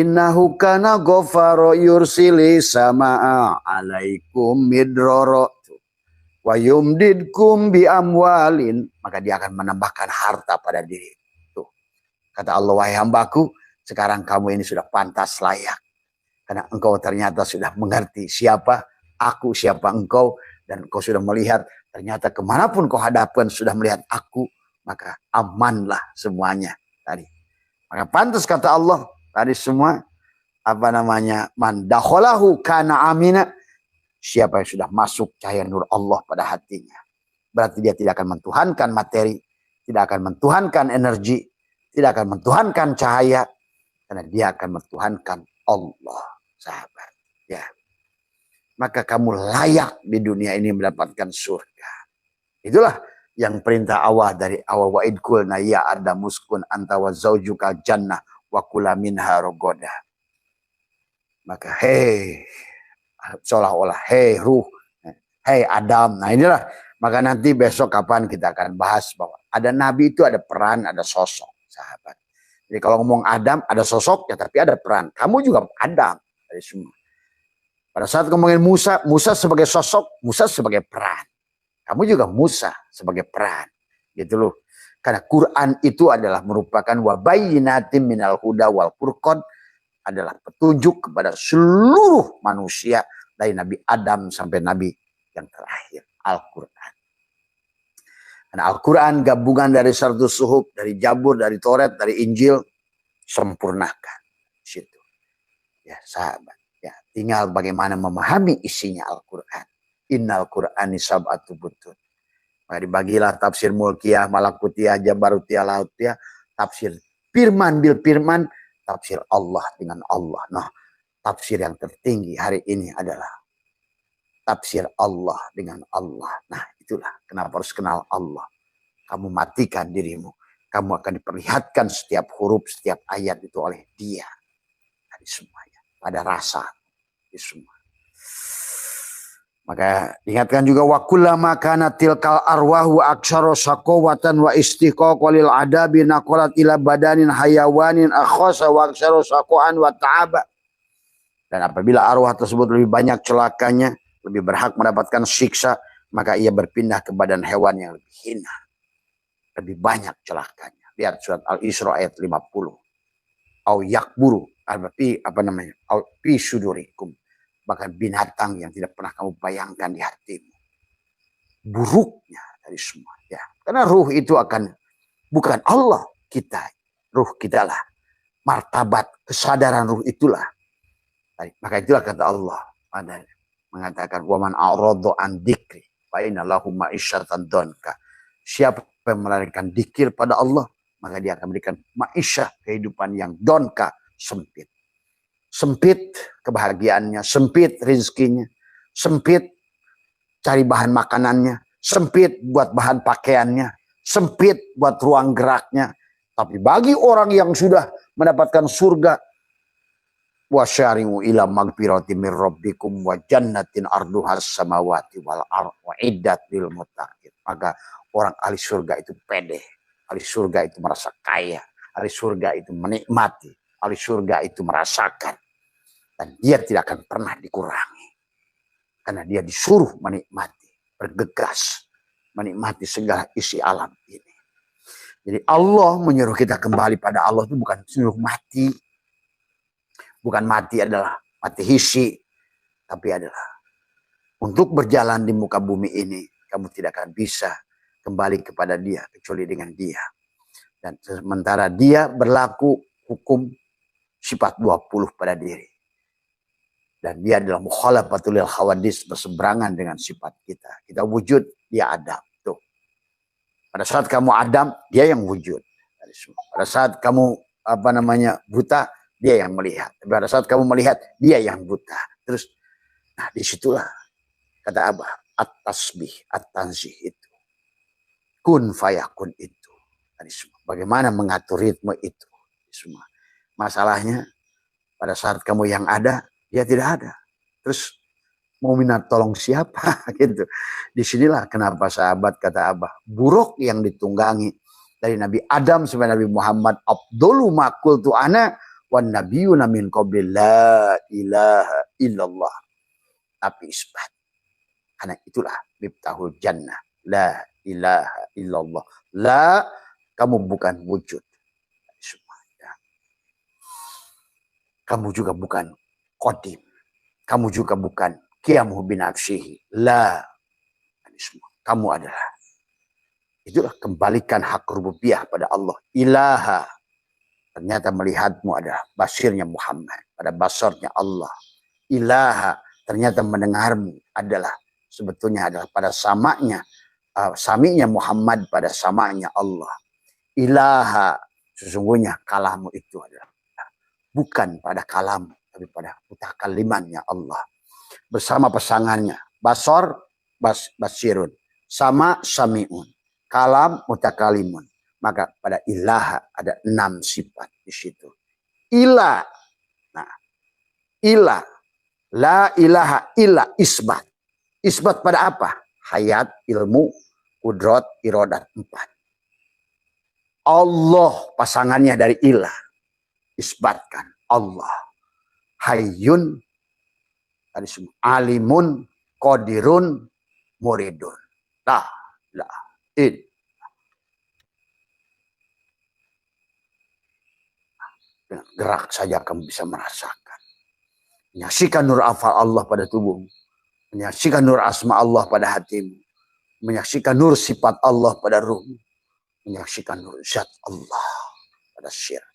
Innahu kana ghafara yursili samaa alaikum midroro wa yumdidkum bi amwalin, maka dia akan menambahkan harta pada diri. Tuh. Kata Allah, wahai hambaku, sekarang kamu ini sudah pantas layak. Karena engkau ternyata sudah mengerti siapa aku, siapa engkau, dan engkau sudah melihat ternyata kemanapun kau hadapkan sudah melihat aku, maka amanlah semuanya tadi. Maka pantas kata Allah tadi semua man dakhalahu kana amina. Siapa yang sudah masuk cahaya nur Allah pada hatinya, berarti dia tidak akan mentuhankan materi, tidak akan mentuhankan energi, tidak akan mentuhankan cahaya, karena dia akan mentuhankan Allah, sahabat. Ya, maka kamu layak di dunia ini mendapatkan surga. Itulah yang perintah Allah dari awal, wa idkulna ya adamuskun anta wa zaujuka jannah wa kula minha rogoda. Maka seolah-olah ruh, Adam. Nah inilah, maka nanti besok kapan kita akan bahas bahwa ada nabi itu ada peran, ada sosok, sahabat. Jadi kalau ngomong Adam ada sosoknya tapi ada peran. Kamu juga Adam dari semua. Pada saat ngomongin Musa, Musa sebagai sosok, Musa sebagai peran. Kamu juga Musa sebagai peran. Gitu loh. Karena Quran itu adalah merupakan wabayyinatin minal huda wal furqan, adalah petunjuk kepada seluruh manusia dari Nabi Adam sampai Nabi yang terakhir, Al-Quran. Karena Al-Quran gabungan dari Sardus Suhuf, dari Jabur, dari Taurat, dari Injil, sempurnakan situ. Ya sahabat, ya tinggal bagaimana memahami isinya Al-Quran. Innal Qur'ani sab'atu butun. Maka dibagilah tafsir Mulkiyah, Malakutiyah, Jabarutiyah, Lahutiyah, tafsir firman bil firman, tafsir Allah dengan Allah. Nah, tafsir yang tertinggi hari ini adalah tafsir Allah dengan Allah. Nah, itulah kenapa harus kenal Allah. Kamu matikan dirimu. Kamu akan diperlihatkan setiap huruf, setiap ayat itu oleh Dia. Dari semuanya. Pada rasa. Di semua. Maka diingatkan juga wa kullama kana tilkal arwahu aktsara saqawatan wa istiqaq walil adabi naqalat ila badanin hayawanin akhasa wa aktsara saqaan wa ta'aba. Dan apabila arwah tersebut lebih banyak celakanya, lebih berhak mendapatkan siksa, maka ia berpindah ke badan hewan yang lebih hina, lebih banyak celakanya. Lihat surat Al-Isra ayat 50. Au yakburu, au fi sudurikum. Bahkan binatang yang tidak pernah kamu bayangkan di hatimu. Buruknya dari semua. Ya. Karena ruh itu akan, bukan Allah kita. Ruh kita lah. Martabat, kesadaran ruh itulah. Maka itulah kata Allah. Mengatakan, waman a'radu an dzikri fa inna lahu ma'isyatan donka. Siapa yang melarikan dikir pada Allah, maka dia akan memberikan ma'isyah, kehidupan yang donka, sempit. Sempit kebahagiaannya, sempit rezekinya, sempit cari bahan makanannya, sempit buat bahan pakaiannya, sempit buat ruang geraknya. Tapi bagi orang yang sudah mendapatkan surga, wasyari'u ila magfirati min rabbikum wa jannatin arduhas samawati wal ardh wa iddat lil muttaqin. Maka orang ahli surga itu pede, ahli surga itu merasa kaya, ahli surga itu menikmati, ahli surga itu merasakan, dan dia tidak akan pernah dikurangi karena dia disuruh menikmati, bergegas menikmati segala isi alam ini. Jadi Allah menyuruh kita kembali pada Allah itu bukan suruh mati. Bukan mati adalah mati hisi, tapi adalah untuk berjalan di muka bumi ini, kamu tidak akan bisa kembali kepada dia kecuali dengan dia. Dan sementara dia berlaku hukum sifat 20 pada diri. Dan dia adalah mukhalafatul hawadis, berseberangan dengan sifat kita. Kita wujud, dia Adam. Tuh. Pada saat kamu Adam, dia yang wujud. Pada saat kamu buta, dia yang melihat. Pada saat kamu melihat, dia yang buta. Terus, nah disitulah kata Abah, at-tasbih, at-tanzih itu. Kun fayakun itu. Bagaimana mengatur ritme itu. Semua. Masalahnya, pada saat kamu yang ada, dia tidak ada. Terus, mau minta tolong siapa? Gitu. Disinilah kenapa sahabat kata Abah, buruk yang ditunggangi dari Nabi Adam sampai Nabi Muhammad, Abdullu makul tu ana, wan nabiyuna min qabli la ilaha illallah. Tapi isbat. Karena itulah miftahul jannah. La ilaha illallah. La, kamu bukan wujud. Kamu juga bukan qadim. Kamu juga bukan qiyamuhu binafsihi. La. Kamu adalah. Itulah kembalikan hak rububiyah pada Allah. Ilaha. Ternyata melihatmu adalah basirnya Muhammad. Pada basarnya Allah. Ilaha. Ternyata mendengarmu adalah. Sebetulnya adalah pada samanya. Saminya Muhammad pada samanya Allah. Ilaha. Sesungguhnya kalamu itu adalah. Bukan pada kalamu. Tapi pada mutakalimannya Allah. Bersama pasangannya. Basar. Basirun. Sama sami'un. Kalam mutakalimun. Maka pada ilaha ada 6 sifat di situ. Ilah. Nah, ilah. La ilaha illa isbat. Isbat pada apa? Hayat, ilmu, kudrat, irodat. 4. Allah pasangannya dari ilah. Isbatkan Allah. Hayyun. Tadi semua. Alimun. Qadirun. Muridun. La. In. Dengan gerak saja kamu bisa merasakan. Menyaksikan nur afal Allah pada tubuhmu. Menyaksikan nur asma Allah pada hatimu. Menyaksikan nur sifat Allah pada ruhmu. Menyaksikan nur zat Allah pada sirmu.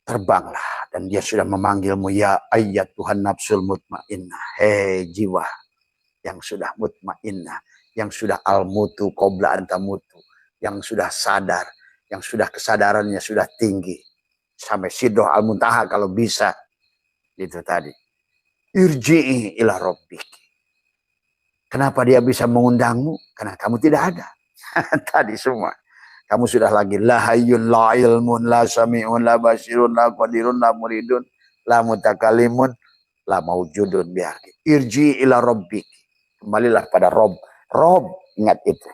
Terbanglah dan dia sudah memanggilmu, ya ayyat Tuhan nafsul mutmainnah. Hei jiwa yang sudah mutmainnah, yang sudah al-mutu qabla antamutu, yang sudah sadar, yang sudah kesadarannya sudah tinggi. Sampai sidrah al-muntaha kalau bisa. Itu tadi. Irji'i ila rabbik. Kenapa dia bisa mengundangmu? Karena kamu tidak ada. Tadi semua. Kamu sudah lagi la hayyun, la ilmun, la sami'un, la basirun, la qadirun, la muridun, la mutakalimun, la maujudun biarki. Irji'i ila rabbik. Kembalilah pada Rob. Rob, ingat itu.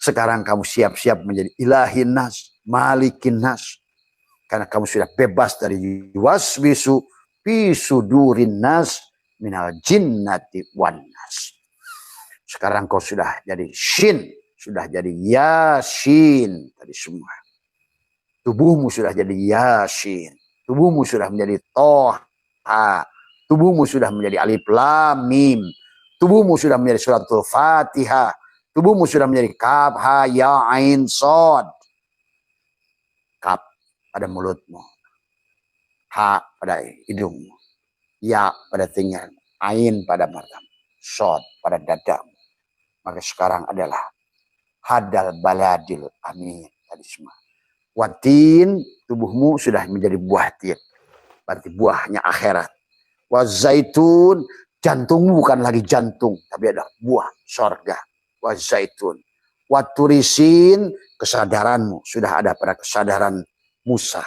Sekarang kamu siap-siap menjadi ilahin nas, malikin nas. Karena kamu sudah bebas dari waswisu fi sudurin nas minal jinnati wan nas. Sekarang kau sudah jadi shin, sudah jadi yasin tadi semua. Tubuhmu sudah jadi yasin, tubuhmu sudah menjadi toha, tubuhmu sudah menjadi alif lam mim, tubuhmu sudah menjadi suratul Fatihah, tubuhmu sudah menjadi kaf ha ya ain sod. Kaf pada mulutmu, ha pada hidungmu, ya pada telingamu, ain pada matamu, sod pada dadamu. Maka sekarang adalah hadal baladil amin. Tadi semua. Watin, tubuhmu sudah menjadi buah tin. Berarti buahnya akhirat. Wazaitun, jantungmu bukan lagi jantung, tapi ada buah sorga. Wazaitun. Waturisin, kesadaranmu sudah ada pada kesadaran Musa.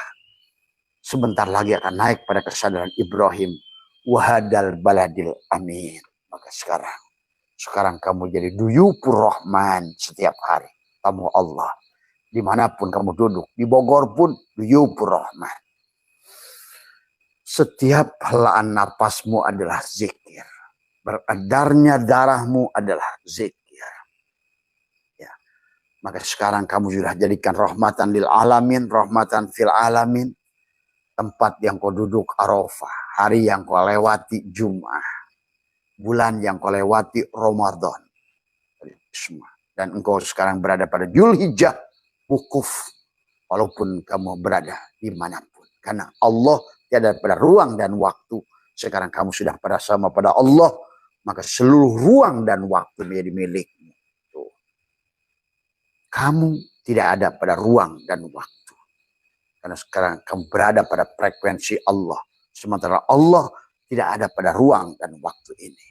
Sebentar lagi akan naik pada kesadaran Ibrahim. Wahadal baladil amin. Maka sekarang kamu jadi duyupur rahman setiap hari. Kamu Allah. Dimanapun kamu duduk. Di Bogor pun duyupur rahman. Setiap helaan napasmu adalah zikir. Beredarnya darahmu adalah zikir. Ya. Maka sekarang kamu sudah jadikan rahmatan lil alamin, rahmatan fil alamin. Tempat yang kau duduk Arafah, hari yang kau lewati Jum'ah, bulan yang kau lewati Ramadan. Dan engkau sekarang berada pada Dzulhijjah, wukuf, walaupun kamu berada dimanapun. Karena Allah tiada pada ruang dan waktu. Sekarang kamu sudah pada sama pada Allah, maka seluruh ruang dan waktu menjadi milikmu. Tuh. Kamu tidak ada pada ruang dan waktu. Karena sekarang kamu berada pada frekuensi Allah. Sementara Allah tidak ada pada ruang dan waktu ini.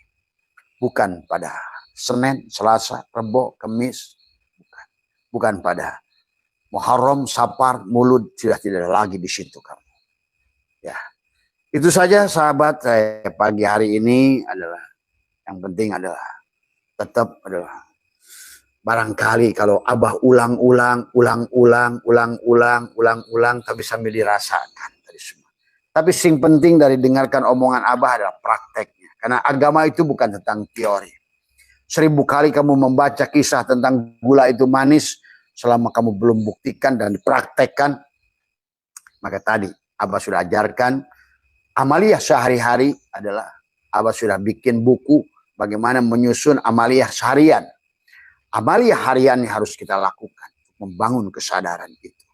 Bukan pada Senin, Selasa, Rebo, Kamis. Bukan pada Muharram, Safar, Mulud. Sudah tidak ada lagi di situ kamu. Ya, itu saja sahabat saya pagi hari ini adalah yang penting adalah tetap adalah barangkali kalau Abah ulang-ulang, tapi sambil dirasakan tadi semua. Tapi sing penting dari dengarkan omongan Abah adalah prakteknya. Karena agama itu bukan tentang teori. 1000 kali kamu membaca kisah tentang gula itu manis, selama kamu belum buktikan dan dipraktekkan, maka tadi Abah sudah ajarkan amaliyah sehari-hari adalah Abah sudah bikin buku bagaimana menyusun amaliyah seharian. Amaliyah harian yang harus kita lakukan membangun kesadaran itu.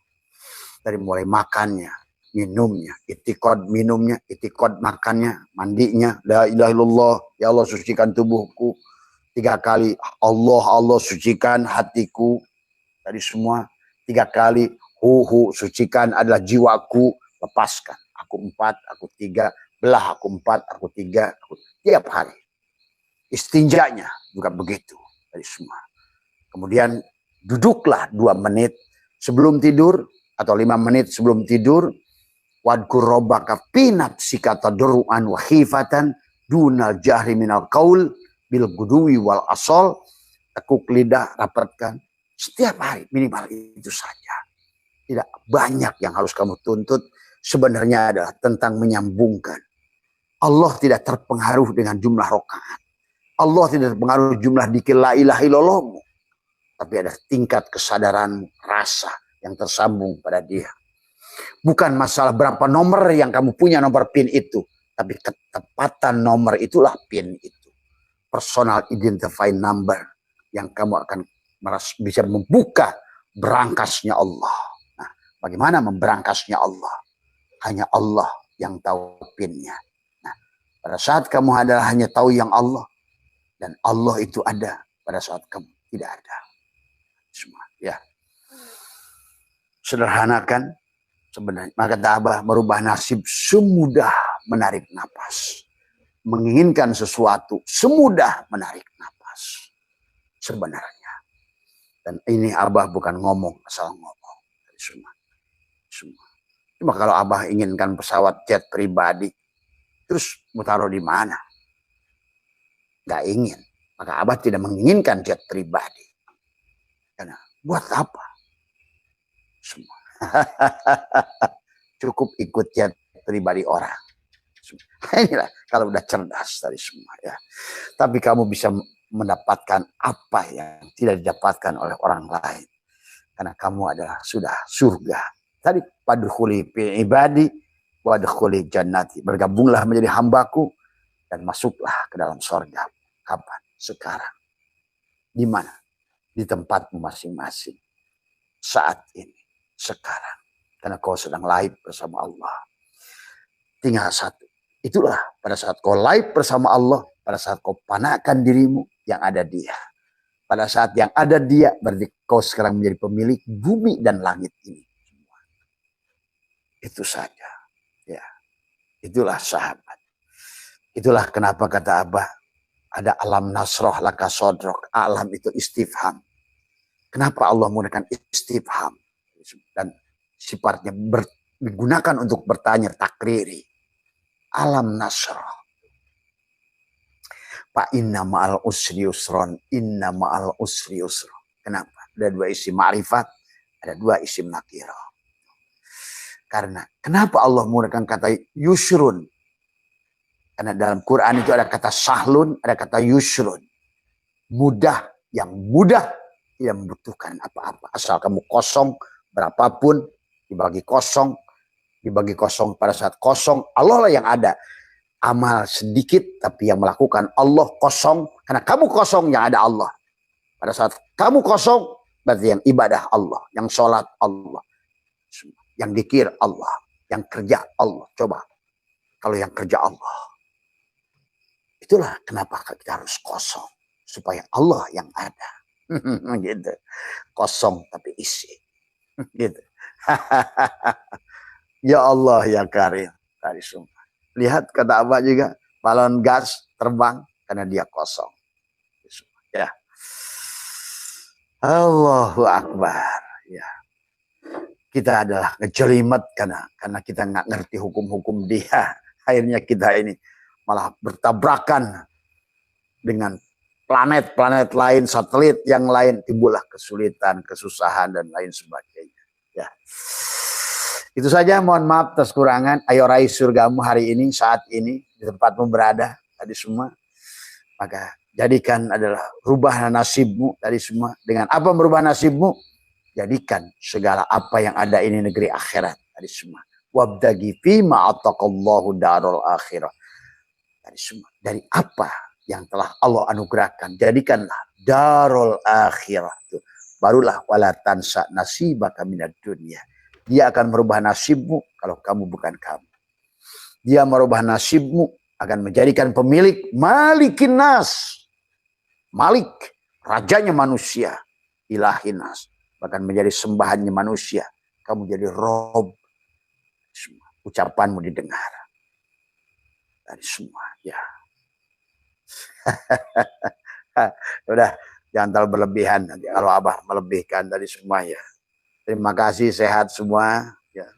Dari mulai makannya, minumnya, itikad minumnya, itikad makannya, mandinya, la ilaha illallah, ya Allah sucikan tubuhku. 3 kali, Allah sucikan hatiku. Tadi semua 3 kali, sucikan adalah jiwaku, lepaskan. Aku 4, aku 3, belah aku 4, aku 3, tiap hari. Istinjanya juga begitu. Tadi semua. Kemudian duduklah 2 menit sebelum tidur atau 5 menit sebelum tidur. Wadkur rabbaka fi nafsika tadarruan wa khifatan dunal jahri minal qaul bil guduwi wal asal. Tekuk lidah, rapatkan setiap hari minimal itu saja. Tidak banyak yang harus kamu tuntut. Sebenarnya adalah tentang menyambungkan. Allah tidak terpengaruh dengan jumlah rakaat. Allah tidak terpengaruh jumlah dzikir la ilaha illallahmu. Tapi ada tingkat kesadaran rasa yang tersambung pada dia. Bukan masalah berapa nomor yang kamu punya nomor PIN itu. Tapi ketepatan nomor itulah PIN itu. Personal identifying number. Yang kamu akan bisa membuka berangkasnya Allah. Nah, bagaimana memberangkasnya Allah? Hanya Allah yang tahu PIN-nya. Nah, pada saat kamu adalah hanya tahu yang Allah. Dan Allah itu ada pada saat kamu tidak ada. Semua ya sederhanakan sebenarnya. Maka Abah merubah nasib semudah menarik napas. Menginginkan sesuatu semudah menarik napas sebenarnya. Dan ini Abah bukan ngomong asal ngomong. Semua. Cuma kalau Abah inginkan pesawat jet pribadi, terus mau taruh di mana? Gak ingin. Maka Abah tidak menginginkan jet pribadi. Karena buat apa? Semua. Cukup ikut jet pribadi orang. Inilah kalau udah cerdas tadi semua ya. Tapi kamu bisa mendapatkan apa yang tidak didapatkan oleh orang lain. Karena kamu adalah sudah surga. Tadi padkhuli fi ibadi wadkhuli jannati. Bergabunglah menjadi hambaku dan masuklah ke dalam surga. Kapan? Sekarang. Di mana? Di tempatmu masing-masing. Saat ini. Sekarang. Karena kau sedang live bersama Allah. Tinggal satu. Itulah pada saat kau live bersama Allah. Pada saat kau panahkan dirimu yang ada dia. Pada saat yang ada dia, berarti kau sekarang menjadi pemilik bumi dan langit ini. Itu saja. Ya, itulah sahabat. Itulah kenapa kata Abah, ada alam nasroh laka sodrok. Alam itu istifham. Kenapa Allah menggunakan istifham? Dan sifatnya digunakan untuk bertanya takriri. Alam nasroh. Fa inna ma'al usri yusron, inna ma'al usri yusron. Kenapa? Ada dua isim ma'rifat, ada dua isim nakirah. Karena kenapa Allah menggunakan kata yusrun? Karena dalam Quran itu ada kata sahlun, ada kata yusrun. Mudah, yang mudah tidak membutuhkan apa-apa. Asal kamu kosong, berapapun, dibagi kosong pada saat kosong, Allah lah yang ada. Amal sedikit tapi yang melakukan Allah kosong, karena kamu kosong yang ada Allah. Pada saat kamu kosong berarti yang ibadah Allah, yang sholat Allah, yang zikir Allah, yang kerja Allah. Coba kalau yang kerja Allah, itulah kenapa kita harus kosong, supaya Allah yang ada. Gitu. Kosong tapi isi. Gitu. Ya Allah ya Karim. Tadi sumpah. Lihat kata Abah juga, balon gas terbang karena dia kosong. Ya. Allahu Akbar. Ya. Kita adalah ngejelimet karena kita nggak ngerti hukum-hukum dia. Akhirnya kita ini malah bertabrakan dengan planet-planet lain, satelit yang lain, timbullah kesulitan, kesusahan dan lain sebagainya. Ya. Itu saja, mohon maaf atas kurangan. Ayo raih surgamu hari ini, saat ini, di tempatmu berada, tadi semua. Maka jadikan adalah rubah nasibmu tadi semua. Dengan apa merubah nasibmu? Jadikan segala apa yang ada ini negeri akhirat tadi semua. Wabdagi fima ataqallahu darul akhirah. Tadi semua. Dari apa yang telah Allah anugerahkan, jadikanlah darul akhirah. Barulah wala tansa nasibaka minad dunya. Dia akan merubah nasibmu kalau kamu bukan kamu. Dia merubah nasibmu akan menjadikan pemilik malikin nas. Malik, rajanya manusia. Ilahin nas. Bahkan menjadi sembahannya manusia. Kamu jadi rob. Ucapanmu didengar. Dari semua. Ya. Udah, jangan terlalu berlebihan. Nanti kalau Abah melebihkan tadi semua ya. Terima kasih, sehat semua. Ya.